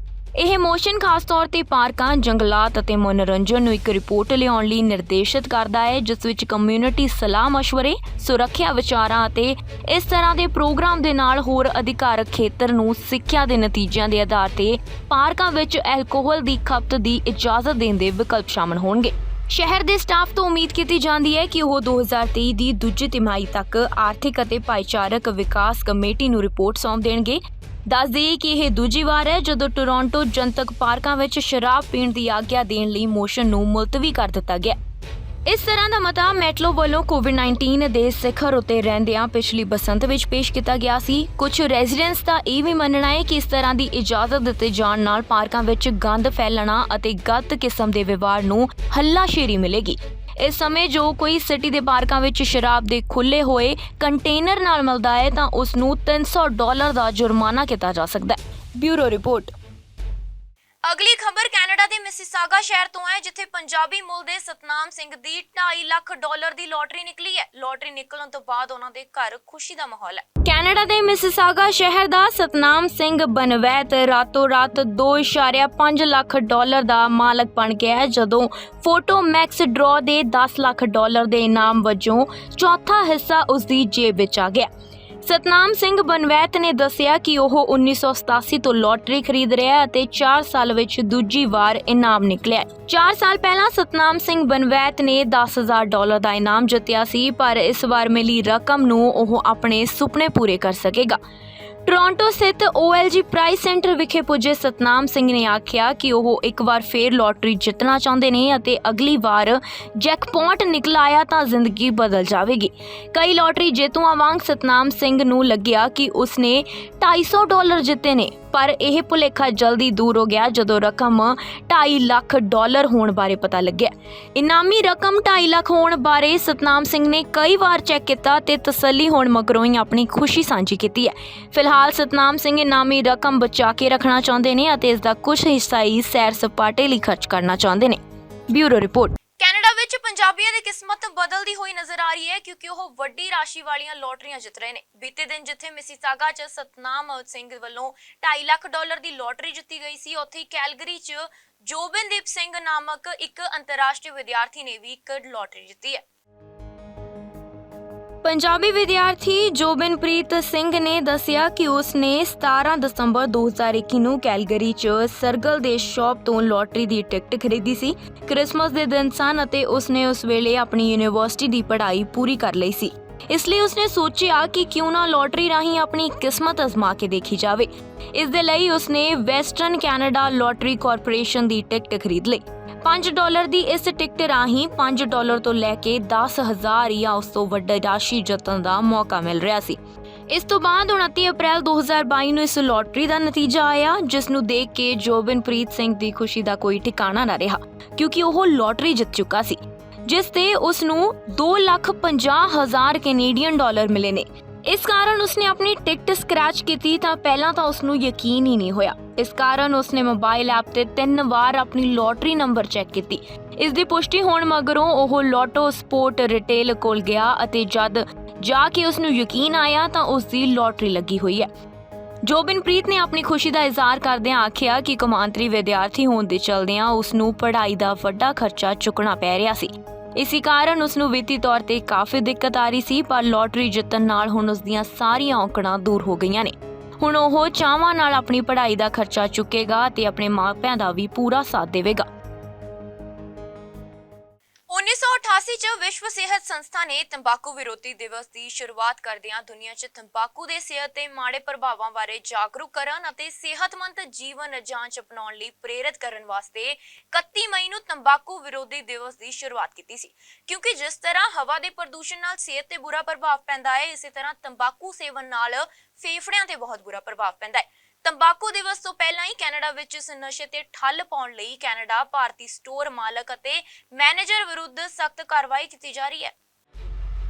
Speaker 2: ਇਹ ਮੋਸ਼ਨ ਖਾਸ ਤੌਰ ਤੇ ਪਾਰਕਾਂ, ਜੰਗਲਾਤ ਅਤੇ ਮਨੋਰੰਜਨ ਨੂੰ ਇੱਕ ਰਿਪੋਰਟ ਲਿਆਉਣ ਲਈ ਨਿਰਦੇਸ਼ਿਤ ਕਰਦਾ ਹੈ, ਜਿਸ ਵਿੱਚ ਕਮਿਊਨਿਟੀ ਸਲਾਹ ਮਸ਼ਵਰੇ, ਸੁਰੱਖਿਆ ਵਿਚਾਰਾਂ ਅਤੇ ਇਸ ਤਰ੍ਹਾਂ ਦੇ ਪ੍ਰੋਗਰਾਮ ਦੇ ਨਾਲ ਹੋਰ ਅਧਿਕਾਰਕ ਖੇਤਰ ਨੂੰ ਸਿੱਖਿਆ ਦੇ ਨਤੀਜਿਆਂ ਦੇ ਆਧਾਰ ਤੇ ਪਾਰਕਾਂ ਵਿੱਚ ਐਲਕੋਹਲ ਦੀ ਖਪਤ ਦੀ ਇਜਾਜ਼ਤ ਦੇਣ ਦੇ ਵਿਕਲਪ ਸ਼ਾਮਲ ਹੋਣਗੇ। ਸ਼ਹਿਰ ਦੇ ਸਟਾਫ ਤੋਂ ਉਮੀਦ ਕੀਤੀ ਜਾਂਦੀ ਹੈ ਕਿ ਉਹ 2023 ਦੀ ਦੂਜੀ ਤਿਮਾਹੀ ਤੱਕ ਆਰਥਿਕ ਅਤੇ ਭਾਈਚਾਰਕ ਵਿਕਾਸ ਕਮੇਟੀ ਨੂੰ ਰਿਪੋਰਟ ਸੌਂਪ ਦੇਣਗੇ। ਦੱਸ ਦੇਈਏ ਕਿ ਇਹ ਦੂਜੀ ਵਾਰ ਹੈ ਜਦੋਂ ਟੋਰਾਂਟੋ ਜਨਤਕ ਪਾਰਕਾਂ ਵਿੱਚ ਸ਼ਰਾਬ ਪੀਣ ਦੀ ਆਗਿਆ ਦੇਣ ਲਈ ਮੋਸ਼ਨ ਨੂੰ ਮੁਲਤਵੀ ਕਰ ਦਿੱਤਾ ਗਿਆ। ਇਸ ਤਰ੍ਹਾਂ ਦਾ ਮਤਾ ਮੈਟਲੋ ਵੱਲੋਂ ਕੋਵਿਡ-19 ਦੇ ਸਿਖਰ ਉੱਤੇ ਰਹਿੰਦਿਆਂ ਪਿਛਲੀ ਬਸੰਤ ਵਿੱਚ ਪੇਸ਼ ਕੀਤਾ ਗਿਆ ਸੀ। ਕੁਝ ਰੈਜ਼ੀਡੈਂਟਸ ਦਾ ਇਹ ਵੀ ਮੰਨਣਾ ਹੈ ਕਿ ਇਸ ਤਰ੍ਹਾਂ ਦੀ ਇਜਾਜ਼ਤ ਦਿੱਤੇ ਜਾਣ ਨਾਲ ਪਾਰਕਾਂ ਵਿੱਚ ਗੰਦ ਫੈਲਣਾ ਅਤੇ ਗਲਤ ਕਿਸਮ ਦੇ ਵਿਵਹਾਰ ਨੂੰ ਹੱਲਾਸ਼ੇਰੀ ਮਿਲੇਗੀ। ਇਸ ਸਮੇਂ ਜੋ ਕੋਈ ਸਿਟੀ ਦੇ ਪਾਰਕਾਂ ਵਿੱਚ ਸ਼ਰਾਬ ਦੇ ਖੁੱਲੇ ਹੋਏ ਕੰਟੇਨਰ ਨਾਲ ਮਿਲਦਾ ਹੈ ਤਾਂ ਉਸ ਨੂੰ $300 ਦਾ ਜੁਰਮਾਨਾ ਕੀਤਾ ਜਾ ਸਕਦਾ ਹੈ। Bureau report.
Speaker 1: ਅਗਲੀ ਖਬਰ ਕੈਨੇਡਾ ਦੇ ਮਿਸੀਸਾਗਾ ਸ਼ਹਿਰ ਤੋਂ ਹੈ, ਜਿੱਥੇ ਪੰਜਾਬੀ ਮੂਲ ਦੇ ਸਤਨਾਮ ਸਿੰਘ ਦੀ $2.5 ਲੱਖ ਦੀ ਲੋਟਰੀ ਨਿਕਲੀ ਹੈ। ਲੋਟਰੀ ਨਿਕਲਣ ਤੋਂ ਬਾਅਦ ਉਹਨਾਂ ਦੇ ਘਰ ਖੁਸ਼ੀ ਦਾ ਮਾਹੌਲ ਹੈ।
Speaker 2: ਕੈਨੇਡਾ ਦੇ ਮਿਸੀਸਾਗਾ ਸ਼ਹਿਰ ਦਾ ਸਤਨਾਮ ਸਿੰਘ ਬਨਵੈਤ ਰਾਤੋਂ ਰਾਤ $2.5 ਲੱਖ ਦਾ ਮਾਲਕ ਬਣ ਗਿਆ, ਜਦੋਂ ਫੋਟੋ ਮੈਕਸ ਡਰਾ ਦੇ $10 ਲੱਖ ਦੇ ਇਨਾਮ ਵਜੋਂ ਚੌਥਾ ਹਿੱਸਾ ਉਸ ਦੀ ਜੇਬ ਵਿੱਚ ਆ ਗਿਆ। ਸਤਨਾਮ ਸਿੰਘ ਬਨਵੈਤ ਨੇ ਦੱਸਿਆ ਕਿ ਉਹ 1987 ਤੋਂ ਲੋਟਰੀ ਖਰੀਦ ਰਿਹਾ ਅਤੇ 4 ਸਾਲ ਵਿੱਚ ਦੂਜੀ ਵਾਰ ਇਨਾਮ ਨਿਕਲਿਆ। 4 ਸਾਲ ਪਹਿਲਾਂ ਸਤਨਾਮ ਸਿੰਘ ਬਨਵੈਤ ਨੇ $10,000 ਦਾ ਇਨਾਮ ਜਿੱਤਿਆ ਸੀ, ਪਰ ਇਸ ਵਾਰ ਮਿਲੀ ਰਕਮ ਨੂੰ ਉਹ ਆਪਣੇ ਸੁਪਨੇ ਪੂਰੇ ਕਰ ਸਕੇਗਾ। ਟੋਰਾਂਟੋ ਸਥਿਤ OLG ਪ੍ਰਾਈਸ ਸੈਂਟਰ ਵਿਖੇ ਪੁੱਜੇ ਸਤਨਾਮ ਸਿੰਘ ਨੇ ਆਖਿਆ ਕਿ ਉਹ ਇੱਕ ਵਾਰ ਫੇਰ ਲੋਟਰੀ ਜਿੱਤਣਾ ਚਾਹੁੰਦੇ ਨੇ ਅਤੇ ਅਗਲੀ ਵਾਰ ਜੈਕਪੌਟ ਨਿਕਲ ਆਇਆ ਤਾਂ ਜ਼ਿੰਦਗੀ ਬਦਲ ਜਾਵੇਗੀ। ਕਈ ਲੋਟਰੀ ਜੇਤੂਆਂ ਵਾਂਗ ਸਤਨਾਮ ਸਿੰਘ ਨੂੰ ਲੱਗਿਆ ਕਿ ਉਸਨੇ $250 ਜਿੱਤੇ ਨੇ, ਪਰ ਇਹ ਭੁਲੇਖਾ ਜਲਦੀ ਦੂਰ ਹੋ ਗਿਆ ਜਦੋਂ ਰਕਮ $2.5 ਲੱਖ ਹੋਣ ਬਾਰੇ ਪਤਾ ਲੱਗਿਆ। ਇਨਾਮੀ ਰਕਮ $2.5 ਲੱਖ ਹੋਣ ਬਾਰੇ ਸਤਨਾਮ ਸਿੰਘ ਨੇ ਕਈ ਵਾਰ ਚੈੱਕ ਕੀਤਾ ਤੇ ਤਸੱਲੀ ਹੋਣ ਮਗਰੋਂ ਹੀ ਆਪਣੀ ਖੁਸ਼ੀ ਸਾਂਝੀ ਕੀਤੀ ਹੈ। ਫਿਲਹਾਲ ਸਤਨਾਮ ਸਿੰਘ ਇਨਾਮੀ ਰਕਮ ਬਚਾ ਕੇ ਰੱਖਣਾ ਚਾਹੁੰਦੇ ਨੇ ਅਤੇ ਇਸ ਦਾ ਕੁਝ ਹਿੱਸਾ ਹੀ ਸੈਰ ਸਪਾਟੇ ਲਈ ਖਰਚ ਕਰਨਾ ਚਾਹੁੰਦੇ ਨੇ। Bureau report.
Speaker 1: ਕੈਨੇਡਾ ਵਿੱਚ ਪੰਜਾਬੀਆਂ ਦੀ ਕਿਸਮਤ ਬਦਲਦੀ ਹੋਈ ਨਜ਼ਰ ਆ ਰਹੀ ਹੈ, ਕਿਉਂਕਿ ਉਹ ਵੱਡੀ ਰਾਸ਼ੀ ਵਾਲੀਆਂ ਲੋਟਰੀਆਂ ਜਿੱਤ ਰਹੇ ਨੇ। ਬੀਤੇ ਦਿਨ ਜਿੱਥੇ ਮਿਸੀਸਾਗਾ 'ਚ ਸਤਨਾਮ ਸਿੰਘ ਵੱਲੋਂ $2.5 ਲੱਖ ਦੀ ਲੋਟਰੀ ਜਿੱਤੀ ਗਈ ਸੀ, ਉੱਥੇ ਹੀ ਕੈਲਗਰੀ 'ਚ ਜੋਬਨਦੀਪ ਸਿੰਘ ਨਾਮਕ ਇੱਕ ਅੰਤਰਰਾਸ਼ਟਰੀ ਵਿਦਿਆਰਥੀ ਨੇ ਵੀ ਇੱਕ ਲੋਟਰੀ ਜਿੱਤੀ ਹੈ।
Speaker 2: ਪੰਜਾਬੀ ਵਿਦਿਆਰਥੀ ਜੋਬਨਪ੍ਰੀਤ ਸਿੰਘ ਨੇ ਦੱਸਿਆ ਕਿ ਉਸਨੇ 17 ਦਸੰਬਰ 2021 ਨੂੰ ਕੈਲਗਰੀ 'ਚ ਸਰਗਲ ਦੇ ਸ਼ਾਪ ਤੋਂ ਲੋਟਰੀ ਦੀ ਟਿਕਟ ਖਰੀਦੀ ਸੀ। ਕ੍ਰਿਸਮਸ ਦੇ ਦਿਨ ਸਨ ਅਤੇ ਉਸਨੇ ਉਸ ਵੇਲੇ ਆਪਣੀ ਯੂਨੀਵਰਸਿਟੀ ਦੀ ਪੜ੍ਹਾਈ ਪੂਰੀ ਕਰ ਲਈ ਸੀ। ਇਸ ਲਈ ਉਸਨੇ ਸੋਚਿਆ ਕਿ ਕਿਉਂ ਨਾ ਲੋਟਰੀ ਰਾਹੀਂ ਆਪਣੀ ਕਿਸਮਤ ਅਜ਼ਮਾ ਕੇ ਦੇਖੀ ਜਾਵੇ। ਇਸ ਦੇ ਲਈ ਉਸਨੇ ਵੈਸਟਰਨ ਕੈਨੇਡਾ ਲੋਟਰੀ ਕਾਰਪੋਰੇਸ਼ਨ ਦੀ ਟਿਕਟ ਖਰੀਦ ਲਈ। $5 ਦੀ ਇਸ ਟਿਕਟ ਰਾਹੀਂ $5 ਤੋਂ ਲੈ ਕੇ 10,000 ਜਾਂ ਉਸ ਤੋਂ ਵੱਡੀ ਰਾਸ਼ੀ ਜਿੱਤਣ ਦਾ ਮੌਕਾ ਮਿਲ ਰਿਹਾ ਸੀ। ਇਸ ਤੋਂ ਬਾਅਦ 29 ਅਪ੍ਰੈਲ 2022 ਨੂੰ ਇਸ ਲੋਟਰੀ ਦਾ ਨਤੀਜਾ ਆਇਆ, ਜਿਸ ਨੂੰ ਦੇਖ ਕੇ ਜੋਬਨਪ੍ਰੀਤ ਸਿੰਘ ਦੀ ਖੁਸ਼ੀ ਦਾ ਕੋਈ ਠਿਕਾਣਾ ਨਾ ਰਿਹਾ, ਕਿਉਂਕਿ ਉਹ ਲੋਟਰੀ ਜਿੱਤ ਚੁੱਕਾ ਸੀ, ਜਿਸ ਤੇ ਉਸ ਨੂੰ $2,50,000 ਕੈਨੇਡੀਅਨ ਡਾਲਰ ਮਿਲੇ ਨੇ। ਇਸ ਕਾਰਨ ਉਸਨੇ ਆਪਣੀ ਟਿਕਟ ਸਕ੍ਰੈਚ ਕੀਤੀ ਤਾਂ ਪਹਿਲਾਂ ਤਾਂ ਉਸ ਨੂੰ ਯਕੀਨ ਹੀ ਨਹੀਂ ਹੋਇਆ। ਇਸ ਕਾਰਨ ਉਸਨੇ ਮੋਬਾਈਲ ਐਪ ਤੇ 3 ਵਾਰ ਆਪਣੀ ਲੋਟਰੀ ਨੰਬਰ ਚੈੱਕ ਕੀਤੀ। ਇਸ ਦੀ ਪੁਸ਼ਟੀ ਹੋਣ ਮਗਰੋਂ ਉਹ ਲੋਟੋ ਸਪੋਰਟ ਰਿਟੇਲ ਕੋਲ ਗਿਆ ਅਤੇ ਜਦ ਜਾ ਕੇ ਉਸ ਨੂੰ ਯਕੀਨ ਆਇਆ ਤਾਂ ਉਸ ਦੀ ਲੋਟਰੀ ਲੱਗੀ ਹੋਈ ਹੈ। ਜੋਬਨਪ੍ਰੀਤ ਨੇ ਆਪਣੀ ਖੁਸ਼ੀ ਦਾ ਇਜ਼ਹਾਰ ਕਰਦਿਆਂ ਆਖਿਆ ਕਿ ਕੌਮਾਂਤਰੀ ਵਿਦਿਆਰਥੀ ਹੋਣ ਦੇ ਚਲਦਿਆਂ ਉਸ ਨੂੰ ਪੜ੍ਹਾਈ ਦਾ ਵੱਡਾ ਖਰਚਾ ਚੁੱਕਣਾ ਪੈ ਰਿਹਾ ਸੀ। ਇਸੇ ਕਾਰਨ ਉਸ ਨੂੰ ਵਿੱਤੀ ਤੌਰ ਤੇ ਕਾਫੀ ਦਿੱਕਤ ਆ ਰਹੀ ਸੀ, ਪਰ ਲੋਟਰੀ ਜਿੱਤਣ ਨਾਲ ਹੁਣ ਉਸ ਦੀਆਂ ਸਾਰੀਆਂ ਔਕੜਾਂ ਦੂਰ ਹੋ ਗਈਆਂ ਨੇ। ਹੁਣ ਉਹ ਚਾਵਾਂ ਨਾਲ ਆਪਣੀ ਪੜ੍ਹਾਈ ਦਾ ਖਰਚਾ ਚੁੱਕੇਗਾ ਤੇ ਆਪਣੇ ਮਾਪਿਆਂ ਦਾ ਵੀ ਪੂਰਾ ਸਾਥ ਦੇਵੇਗਾ।
Speaker 1: 1988 ਚ ਵਿਸ਼ਵ ਸਿਹਤ ਸੰਸਥਾ ਨੇ ਤੰਬਾਕੂ ਵਿਰੋਧੀ ਦਿਵਸ ਦੀ ਸ਼ੁਰੂਆਤ ਕਰਦਿਆਂ ਦੁਨੀਆ 'ਚ ਤੰਬਾਕੂ ਦੇ ਸਿਹਤ ਤੇ ਮਾੜੇ ਪ੍ਰਭਾਵਾਂ ਬਾਰੇ ਜਾਗਰੂਕ ਕਰਨ ਅਤੇ ਸਿਹਤਮੰਦ ਜੀਵਨ ਜਾਂਚ ਅਪਣਾਉਣ ਲਈ ਪ੍ਰੇਰਿਤ ਕਰਨ ਵਾਸਤੇ 31 ਮਈ ਨੂੰ ਤੰਬਾਕੂ ਵਿਰੋਧੀ ਦਿਵਸ ਦੀ ਸ਼ੁਰੂਆਤ ਕੀਤੀ ਸੀ। ਕਿਉਂਕਿ ਜਿਸ ਤਰ੍ਹਾਂ ਹਵਾ ਦੇ ਪ੍ਰਦੂਸ਼ਣ ਨਾਲ ਸਿਹਤ ਤੇ ਬੁਰਾ ਪ੍ਰਭਾਵ ਪੈਂਦਾ ਹੈ, ਇਸੇ ਤਰ੍ਹਾਂ ਤੰਬਾਕੂ ਸੇਵਨ ਨਾਲ ਫੇਫੜਿਆਂ ਤੇ ਬਹੁਤ ਬੁਰਾ ਪ੍ਰਭਾਵ ਪੈਂਦਾ ਹੈ। ਤੰਬਾਕੂ ਦਿਵਸ ਤੋਂ ਪਹਿਲਾਂ ਹੀ ਕੈਨੇਡਾ ਵਿੱਚ ਇਸ ਨਸ਼ੇ ਤੇ ਠੱਲ ਪਾਉਣ ਲਈ ਕੈਨੇਡਾ ਭਾਰਤੀ ਸਟੋਰ ਮਾਲਕ ਅਤੇ ਮੈਨੇਜਰ ਵਿਰੁੱਧ ਸਖਤ ਕਾਰਵਾਈ ਕੀਤੀ ਜਾ ਰਹੀ ਹੈ।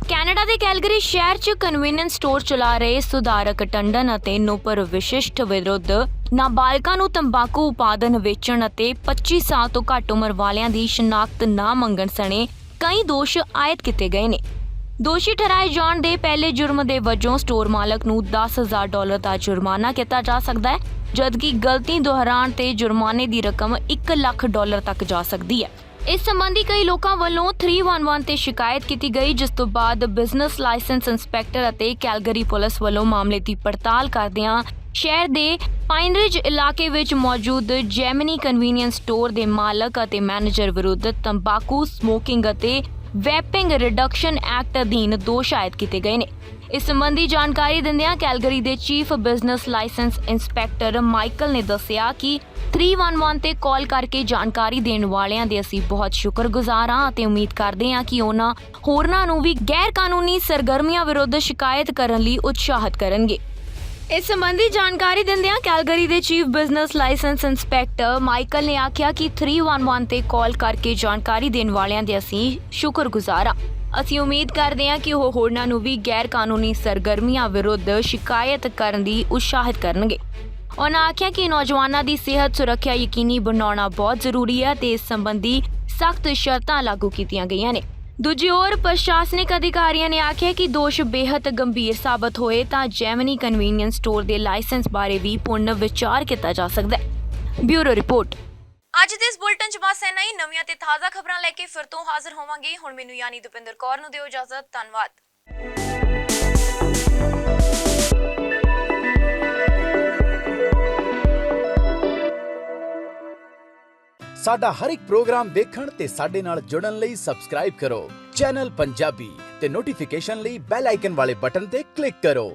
Speaker 2: ਕੈਨੇਡਾ ਦੇ ਕੈਲਗਰੀ ਸ਼ਹਿਰ 'ਚ ਕਨਵੀਨੀਅੰਸ ਸਟੋਰ ਚਲਾ ਰਹੇ ਸੁਧਾਰਕ ਟੰਡਨ ਅਤੇ ਨੂਪਰ ਵਿਸ਼ਿਸ਼ਟ ਵਿਰੁੱਧ ਨਾਬਾਲਗਾਂ ਨੂੰ ਤੰਬਾਕੂ ਉਪਾਦਨ ਵੇਚਣ ਅਤੇ 25 ਸਾਲ ਤੋਂ ਘੱਟ ਉਮਰ ਵਾਲਿਆਂ ਦੀ ਸ਼ਨਾਖਤ ਨਾ ਮੰਗਣ ਸਣੇ ਕਈ ਦੋਸ਼ ਆਇਦ ਕੀਤੇ ਗਏ ਨੇ। ਦੋਸ਼ੀ ਠਹਿਰਾਏ ਜਾਣ ਦੇ ਪਹਿਲੇ ਜੁਰਮ ਦੇ ਵਜੋਂ ਸਟੋਰ ਮਾਲਕ ਨੂੰ $10,000 ਦਾ ਜੁਰਮਾਨਾ ਕੀਤਾ ਜਾ ਸਕਦਾ ਹੈ, ਜਦਕਿ ਗਲਤੀ ਦੁਹਰਾਉਣ ਤੇ ਜੁਰਮਾਨੇ ਦੀ ਰਕਮ $1 ਲੱਖ ਤੱਕ ਜਾ ਸਕਦੀ ਹੈ। ਇਸ ਸੰਬੰਧੀ ਕਈ ਲੋਕਾਂ ਵੱਲੋਂ 311 ਤੇ ਸ਼ਿਕਾਇਤ ਕੀਤੀ ਗਈ, ਜਿਸ ਤੋਂ ਬਾਅਦ ਬਿਜ਼ਨਸ ਲਾਇਸੈਂਸ ਇੰਸਪੈਕਟਰ ਅਤੇ ਕੈਲਗਰੀ ਪੁਲਿਸ ਵੱਲੋਂ ਮਾਮਲੇ ਦੀ ਪੜਤਾਲ ਕਰਦਿਆਂ ਸ਼ਹਿਰ ਦੇ ਪਾਈਨਰਿਜ ਇਲਾਕੇ ਵਿੱਚ ਮੌਜੂਦ ਜੈਮਨੀ ਕਨਵੀਨੀਅੰਸ ਸਟੋਰ ਦੇ ਮਾਲਕ ਅਤੇ ਮੈਨੇਜਰ ਵਿਰੁੱਧ ਤੰਬਾਕੂ ਸਮੋਕਿੰਗ ਅਤੇ ਵੈਪਿੰਗ ਰਿਡਕਸ਼ਨ ਐਕਟ ਅਧੀਨ ਦੋਸ਼ ਆਇਦ ਕੀਤੇ ਗਏ ਨੇ। ਇਸ ਸੰਬੰਧੀ ਜਾਣਕਾਰੀ ਦਿੰਦਿਆਂ ਕੈਲਗਰੀ ਦੇ chief business licence inspector Michael ਨੇ ਦੱਸਿਆ ਕਿ 311 ਤੇ ਕਾਲ ਕਰਕੇ ਜਾਣਕਾਰੀ ਦੇਣ ਵਾਲਿਆਂ ਦੇ ਅਸੀਂ ਬਹੁਤ ਸ਼ੁਕਰਗੁਜ਼ਾਰ ਹਾਂ ਅਤੇ ਉਮੀਦ ਕਰਦੇ ਹਾਂ ਕਿ ਉਹਨਾਂ ਹੋਰਨਾਂ ਨੂੰ ਵੀ ਗੈਰ ਕਾਨੂੰਨੀ ਸਰਗਰਮੀਆਂ ਵਿਰੁੱਧ ਸ਼ਿਕਾਇਤ ਕਰਨ ਲਈ ਉਤਸ਼ਾਹਿਤ ਕਰਨਗੇ। ਇਸ ਸੰਬੰਧੀ ਜਾਣਕਾਰੀ ਦਿੰਦਿਆਂ ਕੈਲਗਰੀ ਦੇ chief business licence inspector Michael ਨੇ ਆਖਿਆ ਕਿ 311 ਤੇ ਕਾਲ ਕਰਕੇ ਜਾਣਕਾਰੀ ਦੇਣ ਵਾਲਿਆਂ ਦੇ ਅਸੀਂ ਸ਼ੁਕਰਗੁਜ਼ਾਰ ਹਾਂ। ਅਸੀਂ ਉਮੀਦ ਕਰਦੇ ਹਾਂ ਕਿ ਉਹ ਹੋਰਨਾਂ ਨੂੰ ਵੀ ਗੈਰ ਕਾਨੂੰਨੀ ਸਰਗਰਮੀਆਂ ਵਿਰੁੱਧ ਸ਼ਿਕਾਇਤ ਕਰਨ ਦੀ ਉਤਸ਼ਾਹਿਤ ਕਰਨਗੇ। ਉਹਨਾਂ ਆਖਿਆ ਕਿ ਨੌਜਵਾਨਾਂ ਦੀ ਸਿਹਤ ਸੁਰੱਖਿਆ ਯਕੀਨੀ ਬਣਾਉਣਾ ਬਹੁਤ ਜ਼ਰੂਰੀ ਹੈ ਤੇ ਇਸ ਸੰਬੰਧੀ ਸਖਤ ਸ਼ਰਤਾਂ ਲਾਗੂ ਕੀਤੀਆਂ ਗਈਆਂ ਨੇ। ਦੂਜੀ ओर ਪ੍ਰਸ਼ਾਸਨਿਕ ਅਧਿਕਾਰੀਆਂ ਨੇ ਆਖਿਆ ਕਿ ਦੋਸ਼ ਬੇहद ਗੰਭੀਰ ਸਾਬਤ ਹੋਏ ਤਾਂ ਜੈਮਨੀ ਕਨਵੀਨੀਅੰਸ ਸਟੋਰ ਦੇ ਲਾਇਸੈਂਸ ਬਾਰੇ ਵੀ ਪੁਨਰ ਵਿਚਾਰ ਕੀਤਾ ਜਾ ਸਕਦਾ ਹੈ। Bureau report.
Speaker 1: ਅੱਜ ਦੇ ਇਸ ਬੁਲਟਨ 'ਚ ਬਸ ਇੰਨਾ ਹੀ। ਨਵੀਆਂ ਤੇ ਤਾਜ਼ਾ ਖਬਰਾਂ ਲੈ ਕੇ ਫਿਰ ਤੋਂ ਹਾਜ਼ਰ ਹੋਵਾਂਗੇ। ਹੁਣ ਮੈਨੂੰ ਯਾਨੀ ਦੁਪਿੰਦਰ ਕੌਰ ਨੂੰ ਦਿਓ ਇਜਾਜ਼ਤ। ਧੰਨਵਾਦ।
Speaker 5: ਸਾਡਾ ਹਰ ਇੱਕ ਪ੍ਰੋਗਰਾਮ ਦੇਖਣ ਤੇ ਸਾਡੇ ਨਾਲ ਜੁੜਨ ਲਈ ਸਬਸਕ੍ਰਾਈਬ ਕਰੋ ਚੈਨਲ ਪੰਜਾਬੀ ਤੇ ਨੋਟੀਫਿਕੇਸ਼ਨ ਲਈ ਬੈਲ ਆਈਕਨ ਵਾਲੇ ਬਟਨ ਤੇ ਕਲਿੱਕ ਕਰੋ।